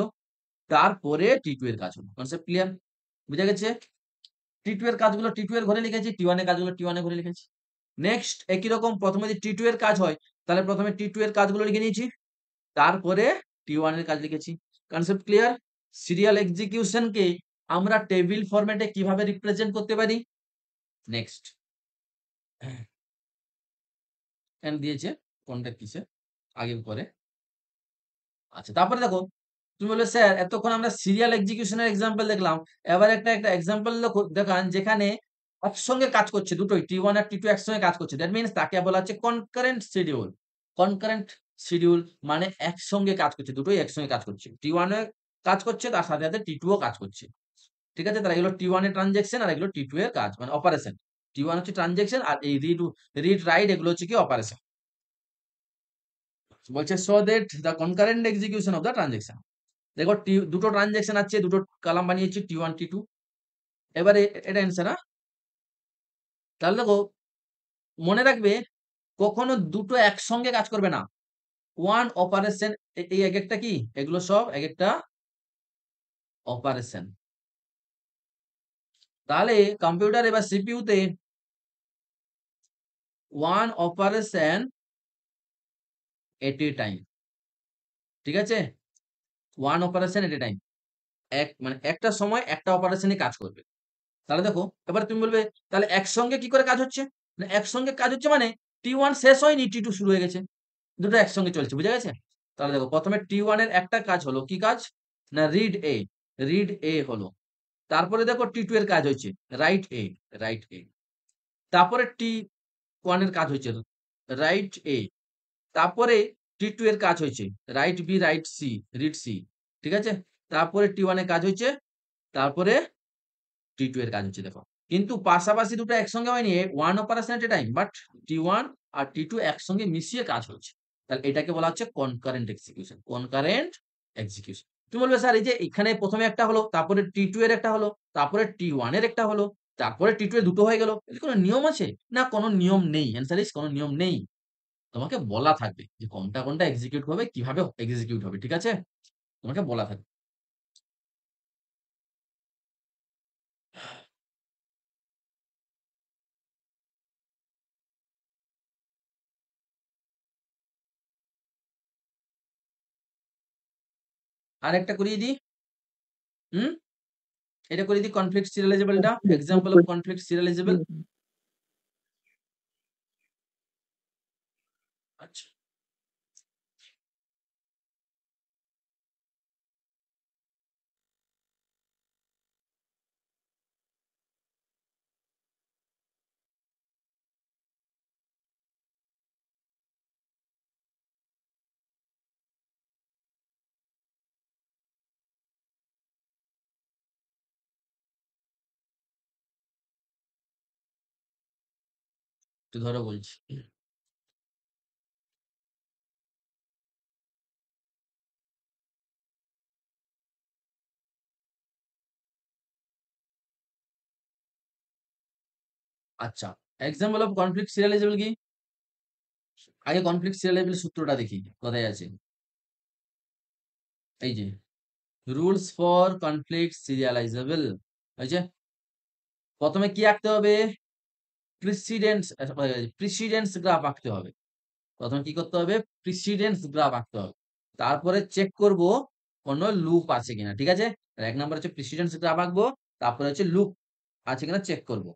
[SPEAKER 1] তারপরে টি2 এর কাজ হলো। Concept clear? বুঝা গেছে? টি2 এর কাজগুলো টি2 এর ঘরে লিখেছি, টি1 এর কাজগুলো টি1 এর ঘরে লিখেছি। নেক্সট একই রকম প্রথমে যদি টি2 এর কাজ হয়, তাহলে প্রথমে টি2 এর কাজগুলো লিখে নিয়েছি, তারপরে টি1 এর কাজ লিখেছি। Concept clear? সিরিয়াল এক্সিকিউশন কে আমরা টেবিল ফরম্যাটে কিভাবে রিপ্রেজেন্ট করতে পারি? নেক্সট এন্ড দিয়েছে কোনটা কিসে আগে পরে। আচ্ছা, তারপরে দেখো তুমি বললে স্যার এতক্ষণ আমরা সিরিয়াল এক্সিকিউশনের এক্সাম্পল দেখলাম, এবার একটা এক্সাম্পল দেখান যেখানে একসঙ্গে কাজ করছে দুটোই, টি1 আর টি2 একসঙ্গে কাজ করছে। দ্যাট মিনস তাকে বলা হচ্ছে কনকারেন্ট শিডিউল। কনকারেন্ট শিডিউল মানে একসঙ্গে কাজ করছে, দুটোই একসঙ্গে কাজ করছে। টি1 এ কাজ করছে, তার সাথে সাথে টি2 ও কাজ করছে। ঠিক আছে? তাহলে এগুলো টি1 এর ট্রানজাকশন আর এগুলো টি2 এর কাজ মানে অপারেশন। টি1 হচ্ছে ট্রানজাকশন আর এই রিড রাইট এগুলো হচ্ছে কি অপারেশন। বলছে so that the concurrent execution of the transaction. দেখো দুটো ট্রানজাকশন আছে, দুটো কলাম বানিয়েছি টি1 টি2। এবারে এটা অ্যান্সার। তাহলে দেখো মনে রাখবে কখনো দুটো একসঙ্গে কাজ করবে না। ওয়ান অপারেশন, এই এক একটা কি এগুলো সব এক একটা অপারেশন। তাহলে কম্পিউটার এবার সিপিইউতে one operation at a time. ঠিক আছে? One operation at a time, মানে একটা সময় একটা অপারেশনই কাজ করবে। তাহলে দেখো এবার তুমি বলবে তাহলে একসঙ্গে কি করে কাজ হচ্ছে? না একসঙ্গে কাজ হচ্ছে মানে টি1 শেষ হয়নি, টি2 শুরু হয়ে গেছে, দুটো একসঙ্গে চলছে। বুঝা গেছে? তাহলে দেখো প্রথমে টি1 এর একটা কাজ হলো, কি কাজ? না রিড এ হলো। তারপরে দেখো টি2 এর কাজ হচ্ছে রাইট এ। তারপরে টি1 এর কাজ হচ্ছে রাইট এ। তারপরে টি2 এর কাজ হয়েছে রিড সি। ঠিক আছে? তারপরে টি1 এর কাজ হয়েছে, তারপরে টি2 এর কাজ হচ্ছে। দেখো কিন্তু পাশাপাশি দুটো একসঙ্গে হয়নি, one operation at a time, but T one আর টি2 একসঙ্গে মিশিয়ে কাজ হচ্ছে। তাহলে এটাকে বলা হচ্ছে কনকারেন্ট এক্সিকিউশন। তুমি বলবে স্যার এই যে এখানে প্রথমে একটা হলো, তারপরে টি2 এর একটা হলো, তারপরে টি1 এর একটা হলো, তারপরে টি2 এর দুটো হয়ে গেল, এর কোনো নিয়ম আছে? না, কোনো নিয়ম নেই। অ্যান্সার ইজ কোনো নিয়ম নেই। তোমাকে বলা থাকবে যে কোনটা এক্সিকিউট হবে, কিভাবে এক্সিকিউট হবে। ঠিক আছে? তোমাকে বলা থাকবে। আরেকটা করিয়ে দিই। হুম? এটা করে দিই কনফ্লিক্ট সিরিয়ালাইজেবলটা, এক্সাম্পল অফ কনফ্লিক্ট সিরিয়ালাইজেবল। আচ্ছা, একটু ধরো বলছি। আচ্ছা, এক্সাম্পল অফ কনফ্লিক্ট সিরিয়ালাইজেবল কি? আগে কনফ্লিক্ট সিরিয়ালাইজেবল সূত্রটা দেখি কোথায় আছে। এই যে রুলস ফর কনফ্লিক্ট সিরিয়ালাইজেবল। এই যে প্রথমে কি আঁকতে হবে? প্রিসিডেন্স গ্রাফ আঁকতে হবে। প্রথমে কি করতে হবে? প্রিসিডেন্স গ্রাফ আঁকতে হবে। তারপরে চেক করব কোন লুপ আছে কিনা। ঠিক আছে? এক নাম্বার হচ্ছে প্রিসিডেন্স গ্রাফ আঁকবো, তারপরে হচ্ছে লুপ আছে কিনা চেক করব।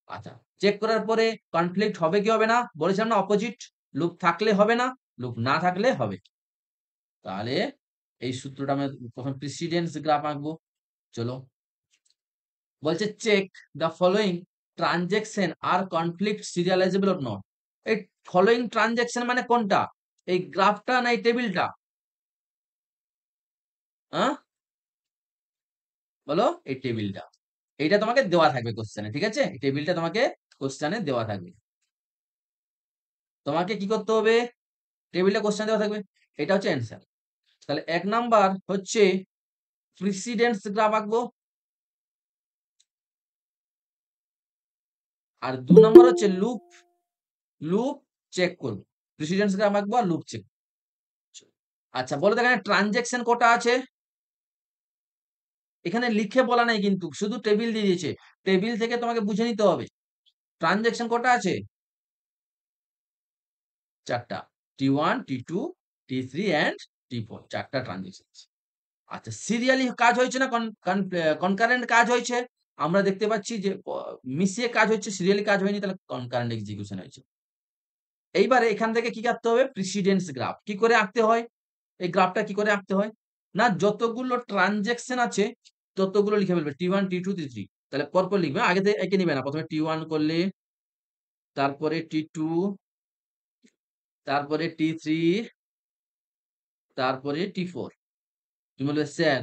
[SPEAKER 1] আচ্ছা, চেক করার পরে কনফ্লিক্ট হবে কি হবে না বলেছিলাম না, অপোজিট। লুপ থাকলে হবে না, লুপ না থাকলে হবে। তাহলে এই সূত্রটা আমরা প্রথম প্রিসিডেন্স গ্রাফ আঁকবো। চলো, বলছে check the following transaction are conflict serializable or not. এই ফলোইং ট্রানজেকশন মানে কোনটা? এই গ্রাফটা না এই টেবিলটা? হ্যাঁ বলো, এই টেবিলটা। এইটা তোমাকে দেওয়া থাকবে কোশ্চেনে। ঠিক আছে? এই টেবিলটা তোমাকে কোশ্চেনে দেওয়া থাকবে। তোমাকে কি করতে হবে? টেবিলটা কোশ্চেন দেওয়া থাকবে, এটা হচ্ছে অ্যান্সার। তাহলে ১ নাম্বার হচ্ছে প্রিসিডেন্স গ্রাফ আঁকবো। আর ২ নাম্বার হচ্ছে লুপ চেক করব। প্রিসিডেন্স গ্রাফ আঁকবো আর লুপ চেক। আচ্ছা বলো তো এখানে ট্রানজাকশন কটা আছে? এখানে লিখে বলা নাই কিন্তু, শুধু টেবিল দিয়ে দিয়েছে। টেবিল থেকে তোমাকে বুঝে নিতে হবে। ট্রানজাকশন কটা আছে? ৪ টা। T1, T2, T3 and T4 ৪ টা ট্রানজাকশন আছে। আচ্ছা সিরিয়ালি কাজ হয়েছে না কনকারেন্ট কাজ হয়েছে? আমরা দেখতে পাচ্ছি যে মিশিয়ে কাজ হচ্ছে, সিরিয়ালি কাজ হয়নি, তাহলে কনকারেন্ট এক্সিকিউশন হয়েছে। এইবারে এখান থেকে কি আঁকতে হবে? Precedence graph. কি করে আঁকতে হয়? এই গ্রাফটা কি করে আঁকতে হয়? না যতগুলো ট্রানজাকশন আছে ততগুলো লিখে ফেলবে। T1, T2, T3 তাহলে পরপর লিখবে। আগে থেকে একে নিবে না। ১ম এ T1 করলে, তারপরে T2, তারপরে T3, তারপরে T4। তুমি বলবে, "স্যার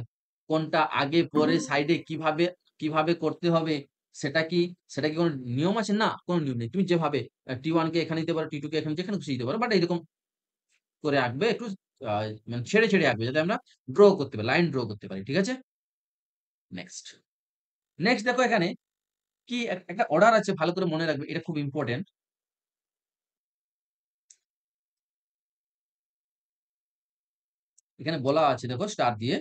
[SPEAKER 1] কোনটা আগে পরে সাইডে কিভাবে করতে হবে? সেটা কি সেটা কি কোন নিয়ম আছে?" না, কোন নিয়ম নেই। তুমি যেভাবে T1 কে এখানে দিতে পারো, T2 কে এখানে যেখানে খুশি দিতে পারো। বাট এরকম করে আঁকবে একটু আ মানে ছেড়ে আঁকবে যাতে আমরা ড্র করতে পারি, লাইন ড্র করতে পারি। ঠিক আছে? নেক্সট। নেক্সট দেখো এখানে কি একটা অর্ডার আছে, ভালো করে মনে রাখবে। এটা খুব ইম্পোর্টেন্ট। এখানে বলা আছে দেখো স্টার দিয়ে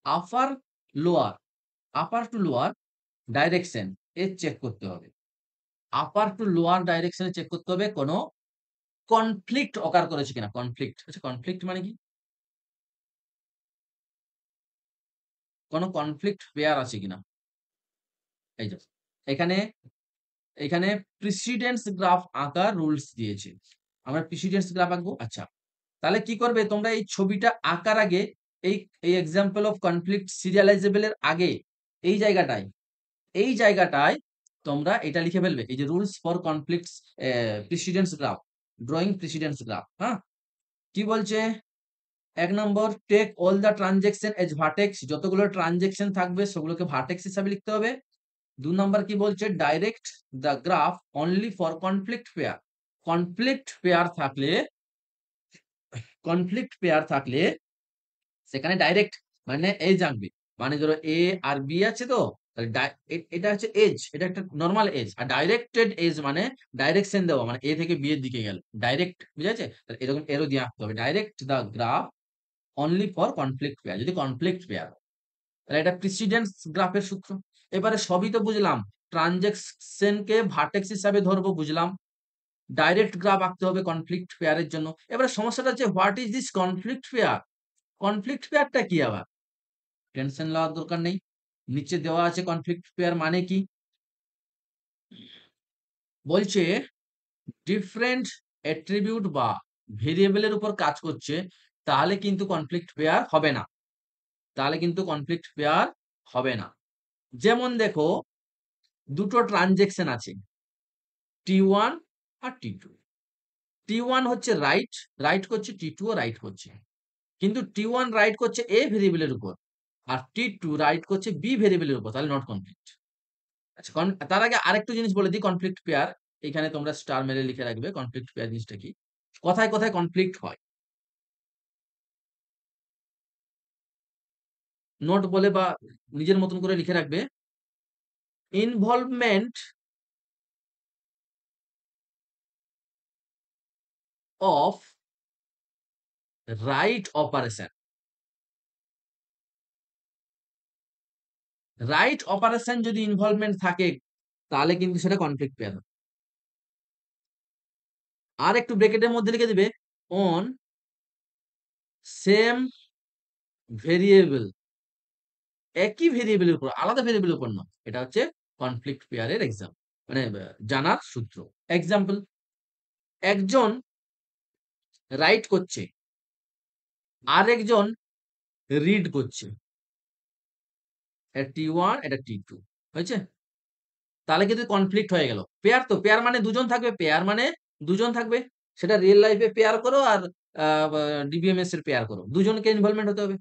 [SPEAKER 1] আপার, লোয়ার, আপার টু লোয়ার ডাইরেকশন চেক করতে হবে। আপার টু লোয়ার ডাইরেকশন এ চেক করতে হবে কোন কনফ্লিক্ট অকার করেছে কিনা। কনফ্লিক্ট আচ্ছা কনফ্লিক্ট মানে কি? কোন কনফ্লিক্ট পেয়ার আছে কিনা। এই যে এখানে এখানে প্রিসিডেন্স গ্রাফ আঁকার রুলস দিয়েছে। আমরা প্রিসিডেন্স গ্রাফ আঁকবো। আচ্ছা তাহলে কি করবে তোমরা? এই ছবিটা আঁকার আগে এই এই এক্সাম্পল অফ কনফ্লিক্ট সিরিয়ালাইজেবল এর আগে এই জায়গাটায় এই জায়গাটায় তোমরা এটা লিখে ফেলবে। এই যে rules for conflicts precedence graph, drawing precedence graph. হ্যাঁ? কি বলছে? ১ number take all the transaction as vertex. যতগুলো ট্রানজাকশন থাকবে সেগুলোকে ভার্টেক্স হিসাবে লিখতে হবে। ২ নাম্বার কি বলছে? Direct the graph only for conflict pair. Conflict pair থাকলে কনফ্লিক্ট পেয়ার থাকলে সেখানে ডাইরেক্ট মানে এজ আঁকবে। মানে ধরো এ আর বি আছে তো, তাহলে এটা হচ্ছে এজ, এটা একটা নরমাল এজ। আর ডাইরেক্টেড এজ মানে ডাইরেকশন দেওয়া, মানে এ থেকে বি এর দিকে গেল। ডাইরেক্ট বুঝা যাচ্ছে? তাহলে এরকম এরো দিয়ে আঁকতে হবে। Direct the graph only for conflict pair, যদি কনফ্লিক্ট পেয়ার। তাহলে এটা প্রিসিডেন্স গ্রাফের সূত্র। এবারে সবই তো বুঝলাম। ট্রানজাকশন কে ভার্টেক্স হিসাবে ধরবো, বুঝলাম। ডাইরেক্ট গ্রাফ আঁকতে হবে কনফ্লিক্ট পেয়ারের জন্য। এবারে সমস্যাটা হচ্ছে what is this conflict pair? Conflict পেয়ারটা কি আবার? টেনশন লওয়ার দরকার নেই। নিচে দেওয়া আছে কনফ্লিক্ট পেয়ার মানে কি? বলছে ডিফারেন্ট অ্যাট্রিবিউট বা ভেরিয়েবল এর উপর কাজ করছে, তাহলে কিন্তু কনফ্লিক্ট পেয়ার হবে না। তাহলে কিন্তু কনফ্লিক্ট পেয়ার হবে না। যেমন দেখো দুটো ট্রানজাকশন আছে T1 আর T2। T1 হচ্ছে রাইট করছে, T2 ও রাইট করছে। কিন্তু T1 রাইট করছে A ভেরিয়েবলের উপর আর T2 রাইট করছে B ভেরিয়েবলের উপর, তাহলে নট কমপ্লিট। আচ্ছা তার আগে আরেকটু জিনিস বলে দিই কনফ্লিক্ট পেয়ার। এখানে তোমরা স্টার মেরে লিখে রাখবে কনফ্লিক্ট পেয়ার জিনিসটা কি। কোথায় কনফ্লিক্ট হয় নোট বলে বা নিজের মতন করে লিখে রাখবে। Involvement of right operation. Right operation যদি ইনভলভমেন্ট থাকে তাহলে কিন্তু সেটা কনফ্লিক্ট পেয়ার হবে। আর একটু ব্র্যাকেটের মধ্যে লিখে দিবে অন সেম ভেরিয়েবল। একই ভেরিয়েবলের উপর, আলাদা ভেরিয়েবলের উপর নয়। এটা হচ্ছে কনফ্লিক্ট পেয়ারের এক্সাম মানে জানার সূত্র। এক্সাম্পল, একজন রাইট করছে, আরেকজন রিড করছে। এটা T1 এটা T2 হয়েছে? তাহলে কিন্তু কনফ্লিক্ট হয়ে গেল। পেয়ার তো, পেয়ার মানে দুজন থাকবে, পেয়ার মানে দুজন থাকবে। সেটা রিয়েল লাইফ এ পেয়ার করো আর আ বা ডিবিএমএস এর পেয়ার করো। দুজনকে ইনভলভমেন্ট হতে হবে।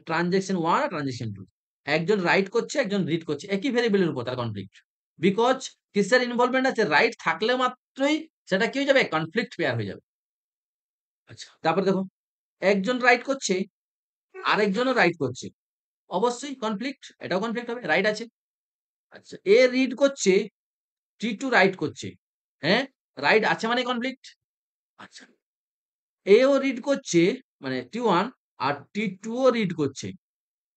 [SPEAKER 1] ট্রানজাকশন 1 আর ট্রানজাকশন 2। একজন রাইট করছে, একজন রিড করছে। একই ভেরিয়েবলের উপর তার কনফ্লিক্ট। বিকজ কিসের ইনভলভমেন্ট আছে? রাইট থাকলে মাত্রই সেটা কি হয়ে যাবে? কনফ্লিক্ট পেয়ার হয়ে যাবে। আচ্ছা, তারপরে দেখো একজন রাইট করছে, আরেকজনও রাইট করছে। অবশ্যই কনফ্লিক্ট, এটাও কনফ্লিক্ট হবে, রাইট আছে। আচ্ছা, এ রিড করছে, T2 রাইট করছে। হ্যাঁ? রাইট আছে মানে কনফ্লিক্ট। আচ্ছা। এও রিড করছে মানে T1 আর T2 ও রিড করছে।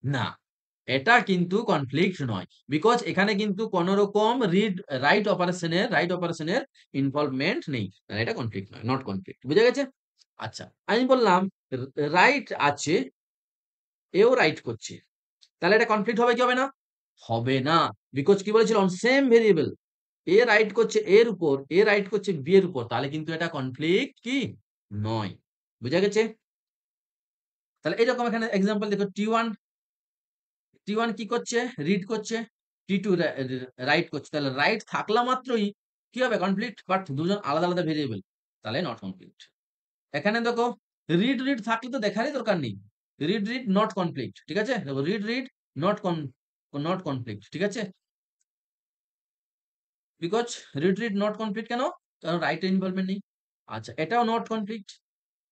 [SPEAKER 1] না, এটা কিন্তু কনফ্লিক্ট নয়। বিকজ এখানে কিন্তু কোন রকম রাইট অপারেশনের ইনভলভমেন্ট নেই। তাহলে এটা কনফ্লিক্ট নয়, নট কনফ্লিক্ট। বুঝা গেছে? আচ্ছা, আমি বললাম রাইট আছে, এও রাইট করছে। তাহলে এটা কনফ্লিক্ট হবে কি হবে না? হবে না। বিকজ কি বলেছিল on same variable. A right করছে এর উপর, এ রাইট করছে বি এর উপর। তাহলে কিন্তু এটা কনফ্লিক্ট কি? নয়। বুঝা গেছে? তাহলে এরকম এখানে এক্সাম্পল দেখো T1 কি করছে? রিড করছে। T2 রাইট করছে। তাহলে রাইট থাকলা মাত্রই কি হবে? কনফ্লিক্ট। বাট দুজন আলাদা, আলাদা ভেরিয়েবল। তাহলে নট কমপ্লিট। এখানে দেখো রিড থাকলে তো দেখারই দরকার নেই। Read not complete. ঠিক আছে? দেখো রিড নট কমপ্লিট। ঠিক আছে? বিকজ রিড নট কমপ্লিট কেন? কারণ রাইট এর ইনভলভমেন্ট নেই। আচ্ছা, এটাও নট কমপ্লিট।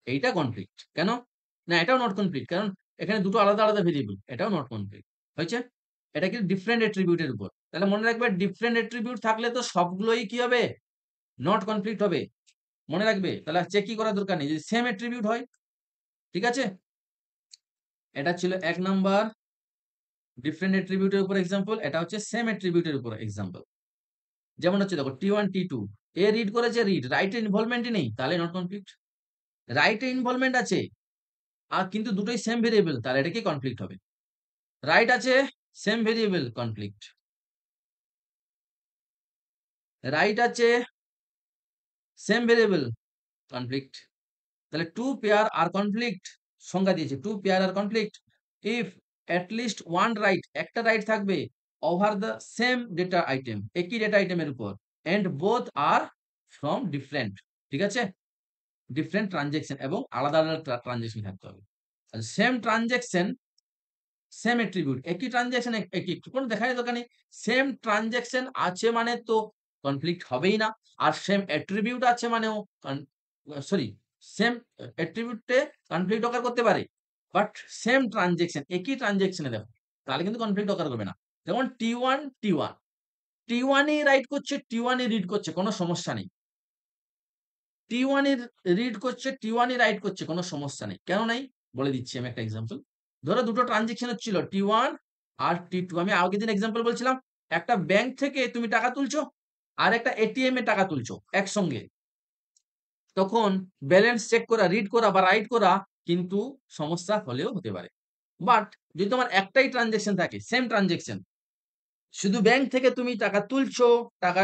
[SPEAKER 1] এইটা কমপ্লিট। কেন? না, এটাও নট কমপ্লিট। কারণ এখানে দুটো আলাদা, আলাদা ভেরিয়েবল। এটাও নট কমপ্লিট। হয়েছে? এটা কিন্তু ডিফারেন্ট অ্যাট্রিবিউট এর উপর। তাহলে মনে রাখবে ডিফারেন্ট অ্যাট্রিবিউট থাকলে তো সবগুলোই কি হবে? নট কমপ্লিট হবে। মনে রাখবে। তাহলে চেকই করার দরকার নেই। যদি সেম অ্যাট্রিবিউট হয়, ঠিক আছে? এটা ছিল ১ নাম্বার ডিফারেন্ট অ্যাট্রিবিউট এর উপর এক্সাম্পল। এটা হচ্ছে সেম অ্যাট্রিবিউট এর উপর এক্সাম্পল। যেমন হচ্ছে দেখো T1 T2 এ রিড করেছে রাইট এর ইনভলভমেন্টই নেই, তাহলে নট কমপ্লিট। রাইট এর ইনভলভমেন্ট আছে আর কিন্তু দুটোই সেম ভেরিয়েবল, তাহলে এটা কি কনফ্লিক্ট হবে। রাইট আছে, সেম ভেরিয়েবল, কনফ্লিক্ট। রাইট আছে, সেম ভেরিয়েবল, কনফ্লিক্ট। তাহলে টু পেয়ার আর কনফ্লিক্ট সংজ্ঞা দিয়েছে। Two pair are conflict if at least one write, একটা রাইট থাকবে over the same data item, একই ডেটা আইটেমের উপর, and both are from different. ঠিক আছে? ডিফারেন্ট ট্রানজেকশন এবং আলাদা আলাদা ট্রানজেকশন থাকতে হবে। সেম ট্রানজেকশন, সেম অ্যাট্রিবিউট, একই ট্রানজেকশন একই কোনো দেখার দরকার নেই। সেম ট্রানজেকশন আছে মানে তো কনফ্লিক্ট হবেই না। আর সেম অ্যাট্রিবিউট আছে মানেও সরি, সেম অ্যাট্রিবিউটে কনফ্লিক্ট অকার করতে পারে। বাট সেম ট্রানজেকশন, একই ট্রানজেকশনে দেখো, তাহলে কিন্তু কনফ্লিক্ট অকার করবে না। যেমন T1 ই রাইট করছে, T1 ই রিড করছে, কোনো সমস্যা নেই। T1 এর রিড করছে, T1 ই রাইট করছে, কোনো সমস্যা নেই। কেন নাই? বলে দিচ্ছি আমি একটা এক্সাম্পল। ধরো দুটো ট্রানজেকশন হচ্ছিল T1 আর T2। আমি আগের দিন এক্সাম্পল বলছিলাম, একটা ব্যাংক থেকে তুমি টাকা তুলছো আর একটা এটিএম এ টাকা তুলছো একসঙ্গে। তখন ব্যালেন্স চেক করা, রিড করা বা রাইট করা কিন্তু সমস্যা হলেও হতে পারে। বাট যদি তোমার একটাই ট্রানজেকশন থাকে, সেম ট্রানজেকশন, শুধু ব্যাংক থেকে তুমি টাকা তুলছো, টাকা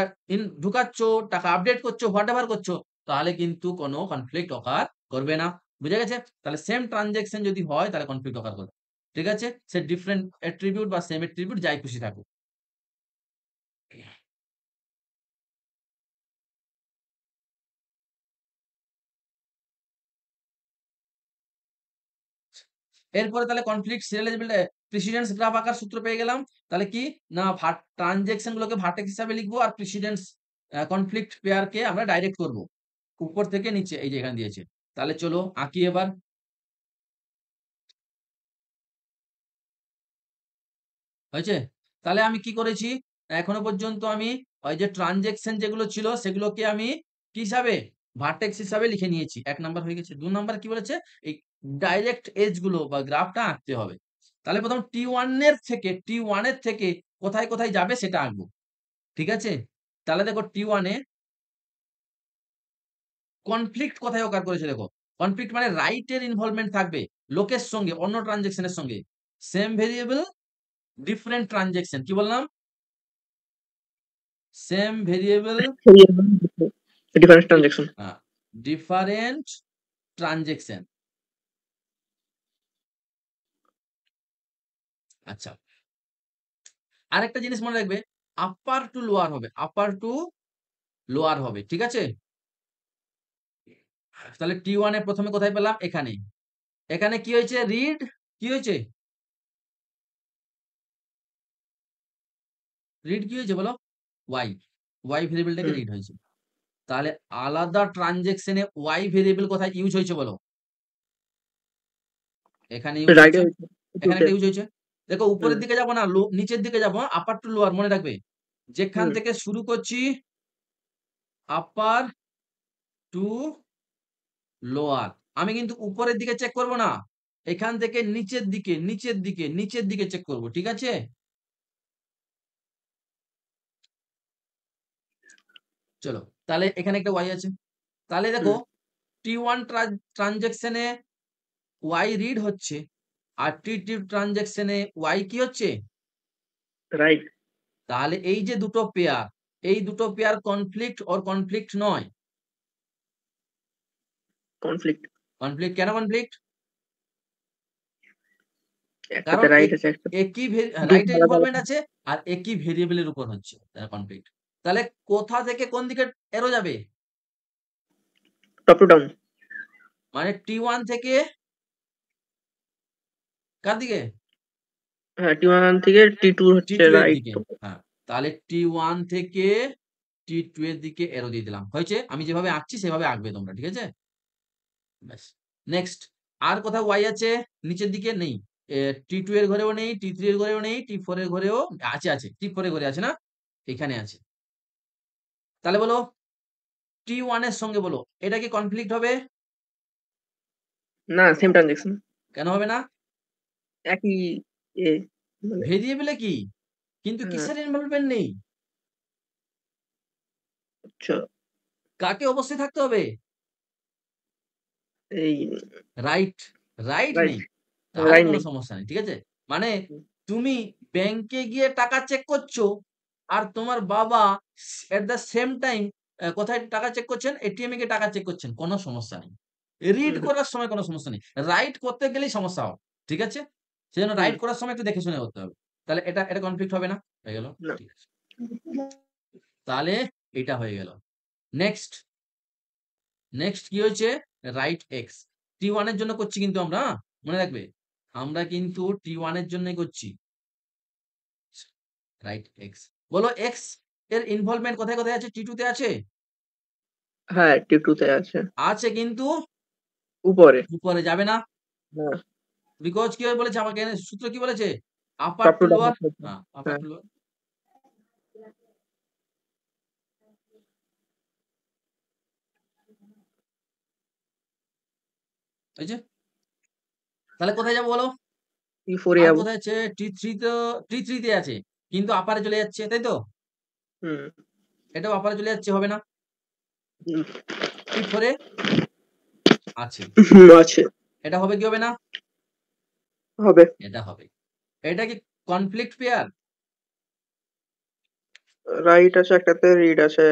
[SPEAKER 1] ঢুকাচ্ছ, টাকা আপডেট করছো, হোয়াটএভার করছো, তাহলে কিন্তু কোনো কনফ্লিক্ট অকার করবে না। বুঝা গেছে? তাহলে সেম ট্রানজেকশন যদি হয় তাহলে কনফ্লিক্ট অকার করবে। ঠিক আছে? সে ডিফারেন্ট অ্যাট্রিবিউট বা সেম অ্যাট্রিবিউট যাই খুশি থাকুক। এরপরে তাহলে কনফ্লিক্ট সিরিয়ালাইজেবল প্রিসিডেন্স গ্রাফ আঁকার সূত্র পেয়ে গেলাম। তাহলে কি না, ট্রানজেকশন গুলোকে ভার্টেক্স হিসাবে লিখবো আর প্রিসিডেন্স কনফ্লিক্ট পেয়ার কে আমরা ডাইরেক্ট করব উপর থেকে নিচে, এই যে এখানে দিয়েছে। তাহলে চলো আঁকি এবার। হয়েছে? তাহলে আমি কি করেছি? এখনো পর্যন্ত আমি ওই যে ট্রানজেকশন যেগুলো ছিল সেগুলোকে আমি কি হিসাবে? ভার্টেক্স হিসাবে লিখে নিয়েছি। ১ নাম্বার হয়ে গেছে। ২ নাম্বার কি বলেছে? এই ডাইরেক্ট এজ গুলো বা গ্রাফটা আঁকতে হবে। তাহলে ১ম T1 এর থেকে কোথায়, কোথায় যাবে সেটা আঁকবো। ঠিক আছে? তাহলে দেখো T1 এ কনফ্লিক্ট কোথায় occur করেছে দেখো। কনফ্লিক্ট মানে রাইট এর ইনভলভমেন্ট থাকবে লোকের সঙ্গে, অন্য ট্রানজেকশন এর সঙ্গে। Same variable, different transaction. কি বললাম? Same variable,
[SPEAKER 2] difference transaction.
[SPEAKER 1] Different transaction. আচ্ছা, আরেকটা জিনিস মনে রাখবে, আপার টু লোয়ার হবে, আপার টু লোয়ার হবে। ঠিক আছে? তাহলে T1 এ প্রথমে কোথায় পেলাম? এখানে। এখানে কি হয়েছে? রিড কি হয়েছে? রিড কি হয়েছে বলো? ওয়াই ভেরিয়েবলটাকে রিড হয়েছে। তাহলে আলাদা ট্রানজেকশনে ওয়াই ভেরিয়েবল কোথায় ইউজ হয়েছে বলো? এখানে ইউজ
[SPEAKER 2] রাইটে
[SPEAKER 1] হয়েছে,
[SPEAKER 2] হয়েছে
[SPEAKER 1] এখানে
[SPEAKER 2] টুতে।
[SPEAKER 1] একটা ইউজ হয়েছে। দেখো উপরের দিকে যাব না, নিচের দিকে যাব, আপার টু লোয়ার মনে রাখবে। যেখান
[SPEAKER 2] হুম
[SPEAKER 1] থেকে শুরু করছি আপার টু লোয়ার, আমি কিন্তু উপরের দিকে চেক করব না, এখান থেকে নিচের দিকে নিচের দিকে নিচের দিকে চেক করব, ঠিক আছে? চলো তাহলে এখানে একটা ওয়াই আছে, তাহলে দেখো
[SPEAKER 2] হুম
[SPEAKER 1] টি1 ট্রানজেকশনে ওয়াই রিড হচ্ছে, আর টি2 ট্রানজেকশনে ওয়াই কি হচ্ছে?
[SPEAKER 2] রাইট।
[SPEAKER 1] তাহলে এই যে দুটো পেয়ার, এই দুটো পেয়ার কনফ্লিক্ট ওর কনফ্লিক্ট নয়?
[SPEAKER 2] কনফ্লিক্ট।
[SPEAKER 1] কনফ্লিক্ট কেন কনফ্লিক্ট?
[SPEAKER 2] একটাতে
[SPEAKER 1] কারণ
[SPEAKER 2] রাইট আছে, একটা
[SPEAKER 1] একই
[SPEAKER 2] দুটো
[SPEAKER 1] রাইটের
[SPEAKER 2] আলাদা
[SPEAKER 1] ইনভলভমেন্ট
[SPEAKER 2] আলাদা।
[SPEAKER 1] আছে আর একই ভেরিয়েবলের উপর হচ্ছে তার কনফ্লিক্ট। তাহলে কোথা থেকে কোন দিকে এরো যাবে?
[SPEAKER 2] Top to down.
[SPEAKER 1] মানে টি1 থেকে কার দিকে?
[SPEAKER 2] হ্যাঁ, টি1 থেকে টি2 হচ্ছে
[SPEAKER 1] টি2 এর
[SPEAKER 2] রাইট।
[SPEAKER 1] দিকে। হ্যাঁ, তাহলে টি1 থেকে টি2 এর দিকে এরো দিয়ে দিলাম। হয়েছে? আমি যেভাবে আঁকছি সেভাবে আঁকবে তোমরা, ঠিক আছে? ব্যাস। নেক্সট আর কোথাও ওয়াই আছে? নিচের দিকে নেই। টি2 এর ঘরেও নেই, টি3 এর ঘরেও নেই, টি4 এর ঘরেও আছে, আছে। টি4 এর ঘরে আছে না? এখানে আছে। তাহলে বলো টি1 এর সঙ্গে বলো এটা কি কনফ্লিক্ট হবে?
[SPEAKER 2] না, সেম ট্রানজেকশন।
[SPEAKER 1] কেন হবে না?
[SPEAKER 2] একই এ মানে।
[SPEAKER 1] ভেরিয়েবলে কি, কিন্তু
[SPEAKER 2] হ্যাঁ,
[SPEAKER 1] কিসের ইনভলভমেন্ট নেই?
[SPEAKER 2] আচ্ছা।
[SPEAKER 1] কাকে অবশ্যই থাকতে হবে?
[SPEAKER 2] এই
[SPEAKER 1] রাইট, রাইট
[SPEAKER 2] রাইট।
[SPEAKER 1] নেই। তাহলে
[SPEAKER 2] রাইট
[SPEAKER 1] কোনো
[SPEAKER 2] নেই।
[SPEAKER 1] সমস্যা নেই, ঠিক আছে? মানে তুমি ব্যাংকে গিয়ে টাকা চেক করছো, আর তোমার বাবা এট দ্য সেম টাইম কোথায় টাকা চেক করছেন? এটিএম এ গিয়ে টাকা চেক করছেন, কোনো সমস্যা নেই। রিড
[SPEAKER 2] হুম
[SPEAKER 1] করার সময় কোনো সমস্যা নেই। রাইট করতে গেলেই সমস্যা হবে। ঠিক আছে? সেজন্য
[SPEAKER 2] হুম
[SPEAKER 1] রাইট করার সময় একটু দেখে শুনে করতে হবে। তাহলে এটা কনফ্লিক্ট হবে না? হয়ে গেল?
[SPEAKER 2] না।
[SPEAKER 1] ঠিক আছে। তাহলে এটা হয়ে গেল। নেক্সট, নেক্সট কি হয়েছে? Right x. টি1 এর জন্য করছি কিন্তু আমরা, মনে রাখবে। আমরা কিন্তু টি1 এর জন্যই করছি। Right x. বলো এক্স এর ইনভলভমেন্ট কোথায় কোথায় আছে? টি2 তে আছে?
[SPEAKER 2] হ্যাঁ, টি2 তে আছে।
[SPEAKER 1] আছে কিন্তু
[SPEAKER 2] উপরে।
[SPEAKER 1] উপরে যাবে না।
[SPEAKER 2] হ্যাঁ,
[SPEAKER 1] বিকজ কি হয় বলেছে আমাকে, সূত্র কি বলেছে? Upper
[SPEAKER 2] top
[SPEAKER 1] to
[SPEAKER 2] to down.
[SPEAKER 1] Lower. হ্যাঁ, আপার
[SPEAKER 2] হ্যাঁ,
[SPEAKER 1] টু লোয়ার। এই যে, তাহলে কোথায় যাবো বলো?
[SPEAKER 2] টি4 এ
[SPEAKER 1] আর
[SPEAKER 2] যাবো।
[SPEAKER 1] কোথায় আছে? টি3 তো, টি3 তে আছে কিন্তু আপারে চলে যাচ্ছে, তাই তো?
[SPEAKER 2] হুম
[SPEAKER 1] এটাও আপারে চলে যাচ্ছে, হবে না?
[SPEAKER 2] হুম,
[SPEAKER 1] টি4 এ আছে।
[SPEAKER 2] আছে।
[SPEAKER 1] এটা হবে কি হবে না?
[SPEAKER 2] হবে।
[SPEAKER 1] এটা হবে। এটা কি কনফ্লিক্ট পেয়ার?
[SPEAKER 2] রাইট আছে একটাতে, রিড আছে।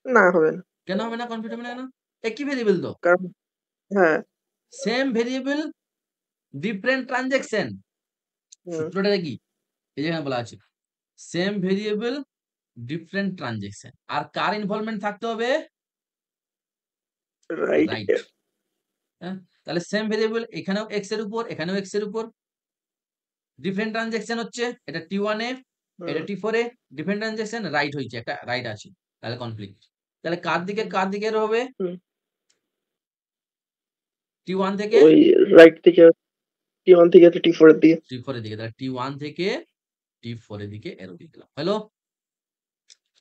[SPEAKER 2] না, হবে না।
[SPEAKER 1] কেন হবে না? কনফ্লিক্ট হবে না কেন? একই ভেরিয়েবল তো।
[SPEAKER 2] কারণ হ্যাঁ।
[SPEAKER 1] Same variable, different transaction.
[SPEAKER 2] হুম
[SPEAKER 1] সূত্রটা কি? এই যে এখানে বলা আছে সেম ভেরিয়েবল ডিফারেন্ট ট্রানজাকশন। আর কার ইনভলভমেন্ট থাকতে হবে?
[SPEAKER 2] রাইট।
[SPEAKER 1] রাইট। হ্যাঁ, তাহলে সেম ভেরিয়েবল, এখানেও এক্স এর উপর, এখানেও এক্স এর উপর। ডিফারেন্ট ট্রানজাকশন হচ্ছে এটা টি1 এ, এটা
[SPEAKER 2] হুম
[SPEAKER 1] টি4 এ। ডিফারেন্ট ট্রানজাকশন রাইট হয়েছে, একটা রাইট আছে। তাহলে কনফ্লিক্ট। তাহলে কার দিকে হবে?
[SPEAKER 2] হুম
[SPEAKER 1] টি1 থেকে
[SPEAKER 2] ওই রাইট থেকে, টি1 থেকে টি4 এর দিকে।
[SPEAKER 1] টি4 এর দিকে। তাহলে টি1 থেকে টি4 এর দিকে এরো দিয়ে দিলাম। হলো?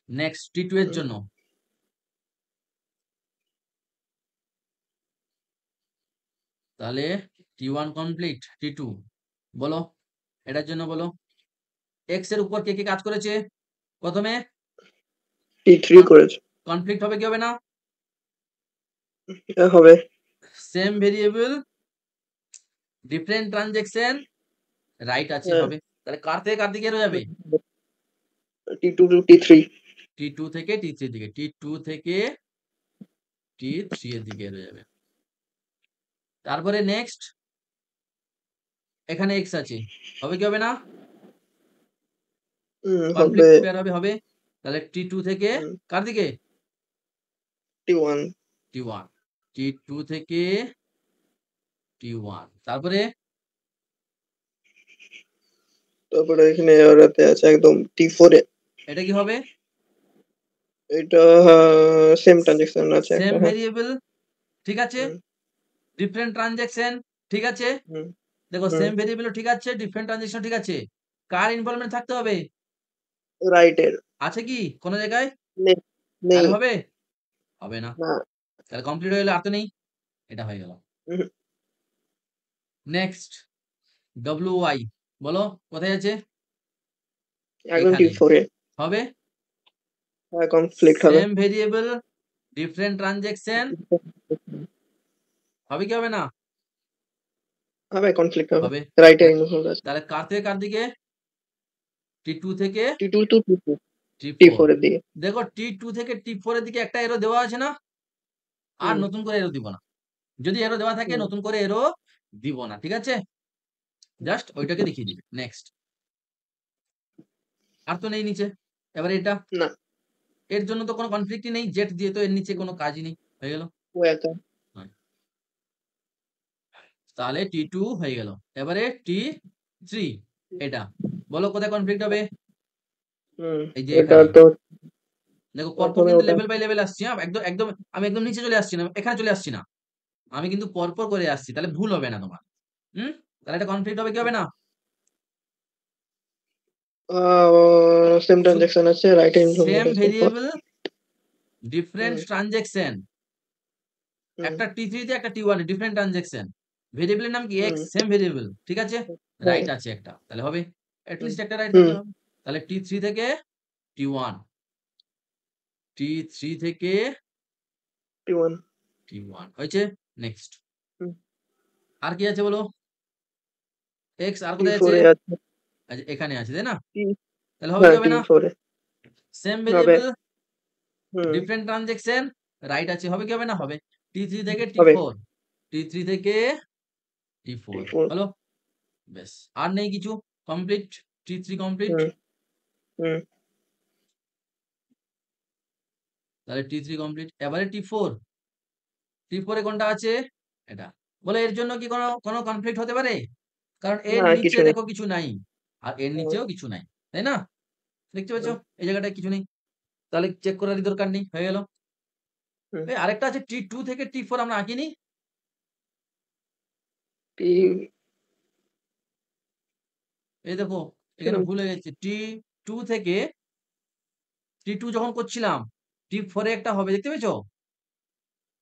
[SPEAKER 1] নেক্সট টি2 এর
[SPEAKER 2] হুম,
[SPEAKER 1] জন্য। তাহলে টি1 কমপ্লিট, টি2 বলো এটার জন্য বলো। এক্স এর উপর কে কে কাজ করেছে? প্রথমে
[SPEAKER 2] টি3 করেছে।
[SPEAKER 1] কনফ্লিক্ট হবে কি হবে না?
[SPEAKER 2] হবে।
[SPEAKER 1] Same variable different transaction right আছে,
[SPEAKER 2] হ্যাঁ,
[SPEAKER 1] হবে। তাহলে কার থেকে কার দিকে যাবে?
[SPEAKER 2] টি2 টু টি3।
[SPEAKER 1] টি2 থেকে টি3 দিকে, টি2 থেকে টি3 এর দিকে এর যাবে। তারপরে নেক্সট এখানে এক্স আছে, হবে কি হবে না?
[SPEAKER 2] হবে।
[SPEAKER 1] কনফ্লিক্ট পেয়ার হবে, হবে। তাহলে টি2 থেকে কার দিকে?
[SPEAKER 2] টি1।
[SPEAKER 1] টি1। টি2 থেকে টি1। তারপরে
[SPEAKER 2] তারপরে এখানে ওরাতে আছে একদম টি4 এ।
[SPEAKER 1] এটা কি হবে?
[SPEAKER 2] এটা সেম ট্রান্সেকশন আছে
[SPEAKER 1] সেম
[SPEAKER 2] একটা, হ্যাঁ।
[SPEAKER 1] ভেরিয়েবল, ঠিক আছে?
[SPEAKER 2] হুম,
[SPEAKER 1] ডিফারেন্ট ট্রান্সেকশন, ঠিক আছে?
[SPEAKER 2] হুম,
[SPEAKER 1] দেখো
[SPEAKER 2] হুম।
[SPEAKER 1] সেম ভেরিয়েবলও ঠিক আছে, ডিফারেন্ট ট্রান্সেকশন ঠিক আছে। কার ইনভলভমেন্ট থাকতে হবে?
[SPEAKER 2] রাইটের
[SPEAKER 1] আছে কি কোন জায়গায়?
[SPEAKER 2] নেই, নেই।
[SPEAKER 1] তাহলে হবে? হবে না।
[SPEAKER 2] না।
[SPEAKER 1] তাহলে কমপ্লিট হয়ে গেল, আর তো নেই। এটা হয়ে গেল।
[SPEAKER 2] উহু,
[SPEAKER 1] নেক্সট WY বলো কোথায় আছে?
[SPEAKER 2] একদম
[SPEAKER 1] এখানে।
[SPEAKER 2] T4 এ।
[SPEAKER 1] হবে?
[SPEAKER 2] হ্যাঁ, কনফ্লিক্ট হবে।
[SPEAKER 1] সেম ভেরিয়েবল, ডিফারেন্ট ট্রান্সেকশন, হবে কি হবে না?
[SPEAKER 2] হবে, কনফ্লিক্ট হবে।
[SPEAKER 1] হবে।
[SPEAKER 2] রাইটের
[SPEAKER 1] তা
[SPEAKER 2] ইনভলভড আছে।
[SPEAKER 1] তাহলে কার থেকে কার দিকে? T2 থেকে
[SPEAKER 2] T2 to T4,
[SPEAKER 1] T4।
[SPEAKER 2] T4 এর দিকে।
[SPEAKER 1] দেখো T2 থেকে T4 এর দিকে একটা এরো দেওয়া আছে না? আর
[SPEAKER 2] হুম,
[SPEAKER 1] নতুন করে এরো দিব না। যদি এরো দেওয়া থাকে
[SPEAKER 2] হুম,
[SPEAKER 1] নতুন করে এরো দিব না। ঠিক আছে? জাস্ট ওইটাকে দেখিয়ে দিবে। নেক্সট। আর তো নেই নিচে। এবারে এটা।
[SPEAKER 2] না,
[SPEAKER 1] এর জন্য তো কোনো কনফ্লিক্টই নেই। জেট দিয়ে তো এর নিচে কোনো কাজই নেই। হয়ে গেল?
[SPEAKER 2] ও একা।
[SPEAKER 1] হ্যাঁ। তাহলে T2 হয়ে গেল। এবারে T3 এটা। বলো কোথায় কনফ্লিক্ট হবে?
[SPEAKER 2] হুম,
[SPEAKER 1] এই যে
[SPEAKER 2] এটা
[SPEAKER 1] এখানে।
[SPEAKER 2] তো
[SPEAKER 1] দেখো পরপর
[SPEAKER 2] প্রথমে
[SPEAKER 1] কিন্তু
[SPEAKER 2] ওটা
[SPEAKER 1] লেভেল বাই লেভেল আসছি, হ্যাঁ? একদম একদম আমি একদম নিচে চলে আসছি না। এখানে চলে আসছি না। আমি কিন্তু পরপর করে আসছি। তাহলে ভুল হবে না তোমার। হুম? তাহলে এটা কনফ্লিক্ট হবে কি হবে না?
[SPEAKER 2] আ সেম
[SPEAKER 1] শুধু
[SPEAKER 2] ট্রান্সেকশন আছে, রাইটের
[SPEAKER 1] সেম
[SPEAKER 2] ইনভলভড আছে এরপর।
[SPEAKER 1] ভেরিয়েবল, ডিফারেন্ট
[SPEAKER 2] হুম,
[SPEAKER 1] ট্রান্সেকশন।
[SPEAKER 2] হুম,
[SPEAKER 1] একটা T3 তে একটা T1 এ ডিফারেন্ট ট্রান্সেকশন। ভেরিয়েবলের নাম কি? X,
[SPEAKER 2] হুম,
[SPEAKER 1] সেম ভেরিয়েবল। ঠিক আছে?
[SPEAKER 2] হ্যাঁ,
[SPEAKER 1] রাইট আছে একটা। তাহলে হবে। এট
[SPEAKER 2] হুম,
[SPEAKER 1] লিস্ট একটা রাইট
[SPEAKER 2] হুম,
[SPEAKER 1] থাকলে হবে। তাহলে T3 থেকে T1, T3 থেকে
[SPEAKER 2] T1,
[SPEAKER 1] T1 হয়েছে? নেক্সট।
[SPEAKER 2] হুম,
[SPEAKER 1] আর কি আছে বলো? X আর কোথায়
[SPEAKER 2] T4
[SPEAKER 1] আছে?
[SPEAKER 2] এ আছে।
[SPEAKER 1] আচ্ছা এখানে আছে, তাই না?
[SPEAKER 2] T
[SPEAKER 1] তাহলে হবে কি
[SPEAKER 2] হ্যাঁ,
[SPEAKER 1] হবে না?
[SPEAKER 2] T4 এ
[SPEAKER 1] সেম
[SPEAKER 2] হবে।
[SPEAKER 1] ভেরিয়েবল,
[SPEAKER 2] হুম,
[SPEAKER 1] ডিফারেন্ট ট্রান্সেকশন, রাইট আছে। হবে কি হবে না? হবে। T3 থেকে
[SPEAKER 2] হবে।
[SPEAKER 1] T4, T3 থেকে T4
[SPEAKER 2] T4,
[SPEAKER 1] হলো? ব্যাস। আর নেই কিছু। কমপ্লিট। T3 complete.
[SPEAKER 2] হুম, হুম,
[SPEAKER 1] তাহলে T3 কমপ্লিট। এবারে T4। T4 এ কোনটা আছে? এটা। বলে এর জন্য কি কোনো কনফ্লিক্ট হতে পারে? কারণ এর
[SPEAKER 2] না
[SPEAKER 1] নিচে
[SPEAKER 2] কিছু নেই।
[SPEAKER 1] দেখো কিছু নাই। আর এর নিচেও কিছু নাই। তাই না? দেখতে পাচ্ছ?
[SPEAKER 2] হুম,
[SPEAKER 1] এই জায়গাটায় কিছু নেই। তাহলে চেক করারই দরকার নেই। হয়ে গেল।
[SPEAKER 2] হুম,
[SPEAKER 1] এই আরেকটা আছে T2 থেকে T4 আমরা আঁকিনি?
[SPEAKER 2] T
[SPEAKER 1] এই দেখো এখানে
[SPEAKER 2] কিরম?
[SPEAKER 1] ভুল হয়ে গেছে। T2 থেকে T2 যখন করছিলাম, T4 এ একটা হবে। দেখতে পেয়েছ?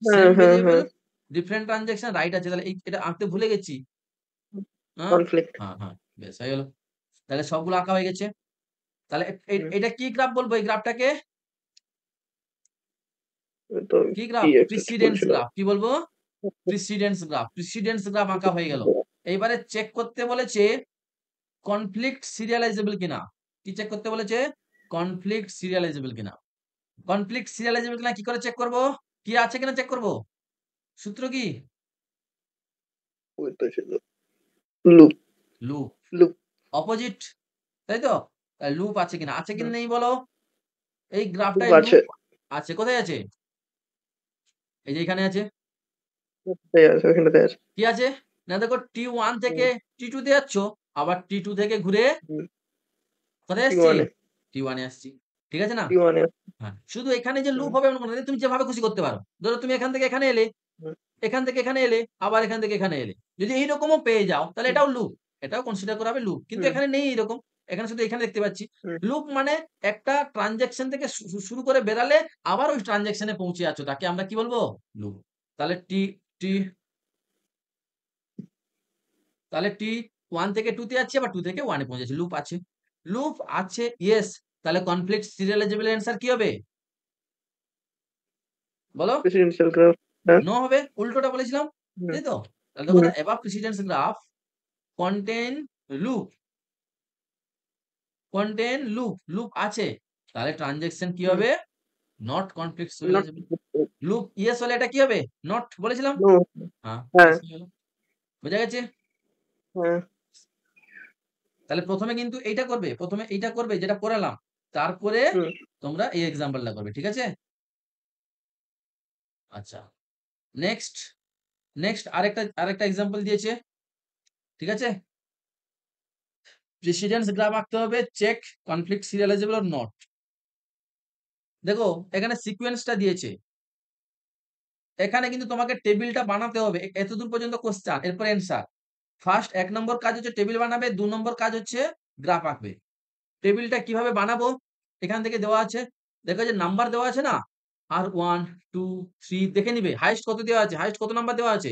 [SPEAKER 2] হ্যাঁ,
[SPEAKER 1] সেম
[SPEAKER 2] হ্যাঁ,
[SPEAKER 1] ভেরিয়েবল,
[SPEAKER 2] হ্যাঁ,
[SPEAKER 1] ডিফারেন্ট ট্রান্সেকশন, রাইট আছে। তাহলে এটা আঁকতে ভুলে গেছি। হ্যাঁ?
[SPEAKER 2] কনফ্লিক্ট।
[SPEAKER 1] হ্যাঁ, হ্যাঁ। বেশ হয়ে গেল। তাহলে সবগুলো আঁকা হয়ে গেছে। তাহলে
[SPEAKER 2] হুম,
[SPEAKER 1] এটা কি গ্রাফ বলবো এই গ্রাফটাকে?
[SPEAKER 2] তো
[SPEAKER 1] কি
[SPEAKER 2] কি
[SPEAKER 1] গ্রাফ?
[SPEAKER 2] একটা
[SPEAKER 1] প্রিসিডেন্স
[SPEAKER 2] বলছিল।
[SPEAKER 1] গ্রাফ। কি বলবো? Precedence graph. প্রিসিডেন্স গ্রাফ আঁকা হয়ে গেল। এইবারে চেক করতে বলেছে কনফ্লিক্ট সিরিয়ালাইজেবল কিনা। কি চেক করতে বলেছে? কনফ্লিক্ট সিরিয়ালাইজেবল কিনা। কনফ্লিক্ট সিরিয়ালাইজেবল কিনা কি করে চেক করব? কি আছে কিনা চেক করব? সূত্র কি?
[SPEAKER 2] ওই তো ছিল। Loop,
[SPEAKER 1] loop.
[SPEAKER 2] লুপ,
[SPEAKER 1] অপোজিট, তাই তো? লুপ আছে কিনা? আছে কিনা
[SPEAKER 2] হুম,
[SPEAKER 1] নেই বলো? এই
[SPEAKER 2] লুপ
[SPEAKER 1] গ্রাফটায়
[SPEAKER 2] আছে।
[SPEAKER 1] লুপ আছে। কোথায় আছে? এই যে এখানে আছে।
[SPEAKER 2] ওটাই আছে, ওখানটাতে আছে।
[SPEAKER 1] কি আছে? না দেখো T1
[SPEAKER 2] হুম,
[SPEAKER 1] থেকে T2 তে যাচ্ছ, আবার T2 থেকে ঘুরে
[SPEAKER 2] হুম,
[SPEAKER 1] কোথায় এসছি?
[SPEAKER 2] T1 এ,
[SPEAKER 1] T1 এ আসছি। ঠিক আছে না?
[SPEAKER 2] T1 এ।
[SPEAKER 1] হ্যাঁ। শুধু এখানে যে লুপ
[SPEAKER 2] হুম,
[SPEAKER 1] হবে এমন কোনো নেই। তুমি যেভাবে খুশি করতে পারো। ধরো তুমি এখান থেকে এখানে এলে,
[SPEAKER 2] হুম,
[SPEAKER 1] এখান থেকে এখানে এলে, আবার এখান থেকে এখানে এলে। যদি এইরকমও পেয়ে যাও তাহলে
[SPEAKER 2] হুম,
[SPEAKER 1] এটাও লুপ। এটাও কনসিডার করা হবে লুপ। কিন্তু
[SPEAKER 2] হুম,
[SPEAKER 1] এখানে নেই এরকম। এখানে শুধু এখানে দেখতে পাচ্ছি।
[SPEAKER 2] হুম,
[SPEAKER 1] লুপ মানে একটা ট্রান্সেকশন থেকে শুরু করে বেরালে আবার ওই ট্রান্সেকশন এ পৌঁছে যাচ্ছ। তাকে আমরা কি বলবো? লুপ। তাহলে টি টি তাহলে T1 থেকে 2 তে যাচ্ছি, আবার 2 থেকে 1 এ পৌঁছেছি। লুপ আছে। লুপ আছে, ইয়েস। তাহলে কনফ্লিক্ট সিরিয়ালাইজেবল এর অ্যান্সার কি হবে? বলো?
[SPEAKER 2] Presidential graph. হ্যাঁ,
[SPEAKER 1] নো হবে। উল্টোটা বলেছিলাম।
[SPEAKER 2] হুম,
[SPEAKER 1] তাই তো? তাহলে দেখো
[SPEAKER 2] হুম,
[SPEAKER 1] the above precedence graph contain loop, contain loop, loop আছে। তাহলে ট্রান্সেকশন কি
[SPEAKER 2] হুম,
[SPEAKER 1] হবে? Not conflict
[SPEAKER 2] not,
[SPEAKER 1] serializable. Loop yes হলে এটা কি হবে? নট বলেছিলাম।
[SPEAKER 2] নো,
[SPEAKER 1] হ্যাঁ,
[SPEAKER 2] হ্যাঁ,
[SPEAKER 1] ইয়েস হয়ে গেল। বোঝা গেছে?
[SPEAKER 2] হ্যাঁ,
[SPEAKER 1] তাহলে ১ম এ কিন্তু এইটা করবে। ১ম এ এইটা করবে যেটা করালাম। তারপরে
[SPEAKER 2] হুম,
[SPEAKER 1] তোমরা এই এক্সাম্পলটা করবে। ঠিক আছে? আচ্ছা। নেক্সট, নেক্সট আরেকটা এক্সাম্পল দিয়েছে। ঠিক আছে? প্রিসিডেন্স গ্রাফ আঁকতে হবে। Check conflict serializable or not. দেখো এখানে সিকোয়েন্সটা দিয়েছে। এখানে কিন্তু তোমাকে টেবিলটা বানাতে হবে। এতদূর পর্যন্ত কোয়েশ্চেন, এরপর অ্যান্সার। ফার্স্ট ১ নম্বর কাজ হচ্ছে টেবিল বানাবে, ২ নম্বর কাজ হচ্ছে গ্রাফ আঁকবে। টেবিলটা কিভাবে বানাবো? এখান থেকে দেওয়া আছে। দেখো যে নাম্বার দেওয়া আছে না? R1, 2, 3 দেখে নিবে। হাইয়েস্ট কত দেওয়া আছে? হাইয়েস্ট কত নাম্বার দেওয়া আছে?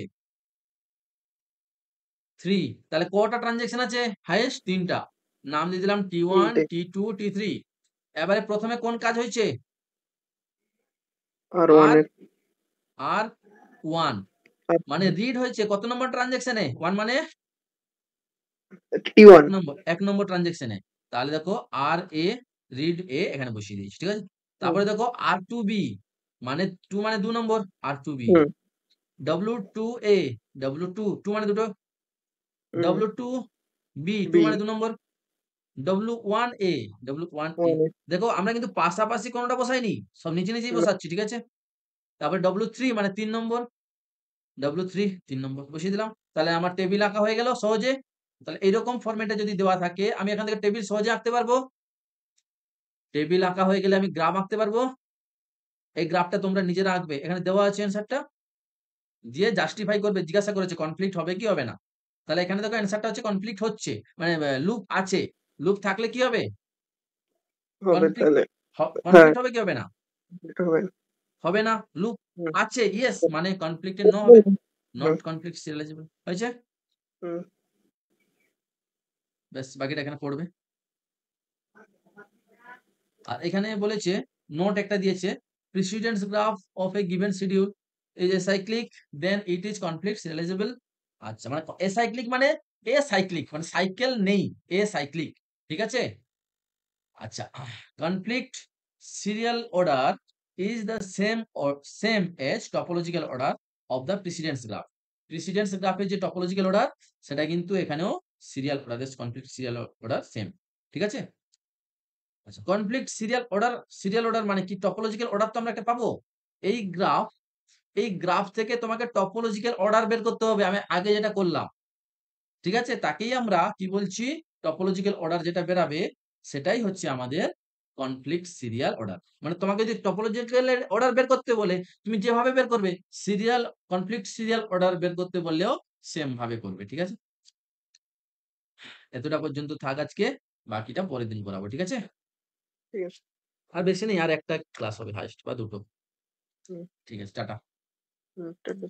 [SPEAKER 1] 3 তাহলে কটা ট্রান্সেকশন আছে? হাইয়েস্ট ৩ টা। নাম দিয়ে দিলাম T1,
[SPEAKER 2] 3
[SPEAKER 1] T2, T3 এবারে ১ম এ কোন কাজ হইছে?
[SPEAKER 2] আর 1
[SPEAKER 1] আর
[SPEAKER 2] এর
[SPEAKER 1] R1 মানে রিড হয়েছে কত নম্বর ট্রান্সেকশনে? 1 মানে ১
[SPEAKER 2] T1
[SPEAKER 1] নম্বর ১ নম্বর ট্রান্সেকশনে। তাহলে দেখো RA রিড A এখানে বসিয়ে দিয়েছি। ঠিক আছে?
[SPEAKER 2] হুম,
[SPEAKER 1] তারপরে দেখো R2B মানে 2 মানে ২ নম্বর R2B
[SPEAKER 2] হুম,
[SPEAKER 1] W2A W2 2 মানে দুটো
[SPEAKER 2] হুম,
[SPEAKER 1] W2B 2
[SPEAKER 2] B
[SPEAKER 1] মানে ২ নম্বর W1A W1A
[SPEAKER 2] 1 এর
[SPEAKER 1] দেখো আমরা কিন্তু পাশাপাশি কোনটা বসাইনি। সব নিচে, নিচেই
[SPEAKER 2] না,
[SPEAKER 1] বসাচ্ছি। ঠিক আছে? তারপরে W3 মানে ৩ নম্বর W3 ৩ নম্বর বসিয়ে দিলাম। তাহলে আমার টেবিল আঁকা হয়ে গেল সহজে। তাহলে এরকম ফরমেটে যদি দেওয়া থাকে আমি এখান থেকে টেবিল সহজে আঁকতে পারবো। টেবিল আঁকা হয়ে গেলে আমি গ্রাফ আঁকতে পারবো। এই গ্রাফটা তোমরা নিজেরা আঁকবে। এখানে দেওয়া আছে অ্যান্সারটা। দিয়ে জাস্টিফাই করবে, জিজ্ঞাসা করেছে কনফ্লিক্ট হবে কি হবে না। তাহলে এখানে দেখো অ্যান্সারটা হচ্ছে কনফ্লিক্ট হচ্ছে। মানে লুপ আছে। লুপ থাকলে কি হবে?
[SPEAKER 2] হবে
[SPEAKER 1] কনফ্লিক্ট
[SPEAKER 2] তাহলে। হ্যাঁ,
[SPEAKER 1] কনফ্লিক্ট হবে কি হবে না?
[SPEAKER 2] এটা হবে।
[SPEAKER 1] হবে না। লুপ
[SPEAKER 2] হুম,
[SPEAKER 1] আছে ইয়েস মানে কনফ্লিক্টেড নো হবে। নট
[SPEAKER 2] হুম,
[SPEAKER 1] কনফ্লিক্ট সিরিয়ালাইজেবল হয়েছে?
[SPEAKER 2] হুম,
[SPEAKER 1] ব্যাস বাকিটা এখানে পড়বে। আর এখানে বলেছে নোট একটা দিয়েছে precedence graph of a given schedule is acyclic then it is conflict serializable. আচ্ছা মানে এসাইক্লিক মানে সাইক্লিক মানে সাইকেল নেই, সাইক্লিক। ঠিক আছে? আচ্ছা conflict serial order is the same or same as topological order of the precedence graph. Precedence গ্রাফের যে টপোলজিক্যাল অর্ডার সেটা কিন্তু এখানেও serial order conflict serial order same. ঠিক আছে? আচ্ছা কনফ্লিক্ট সিরিয়াল অর্ডার মানে কি? টপোলজিক্যাল অর্ডার তো আমরা একটা পাবো। এই গ্রাফ এই গ্রাফ থেকে তোমাকে টপোলজিক্যাল অর্ডার বের করতে হবে। আমি আগে যেটা করলাম। ঠিক আছে? তাকেই আমরা কি বলছি? টপোলজিক্যাল অর্ডার যেটা বেরাবে সেটাই হচ্ছে আমাদের কনফ্লিক্ট সিরিয়াল অর্ডার। মানে তোমাকে যদি টপোলজিক্যাল অর্ডার বের করতে বলে তুমি যেভাবে বের করবে সিরিয়াল কনফ্লিক্ট সিরিয়াল অর্ডার বের করতে বললেও সেম ভাবে করবে। ঠিক আছে? এতটা পর্যন্ত থাক আজকে। বাকিটা পরের দিন করাবো। ঠিক আছে?
[SPEAKER 2] ঠিক আছে।
[SPEAKER 1] আর বেশি নেই আর একটা ক্লাস হবে হাইয়েস্ট বা দুটো।
[SPEAKER 2] হুম,
[SPEAKER 1] ঠিক আছে টাটা।
[SPEAKER 2] হুম, টাটা।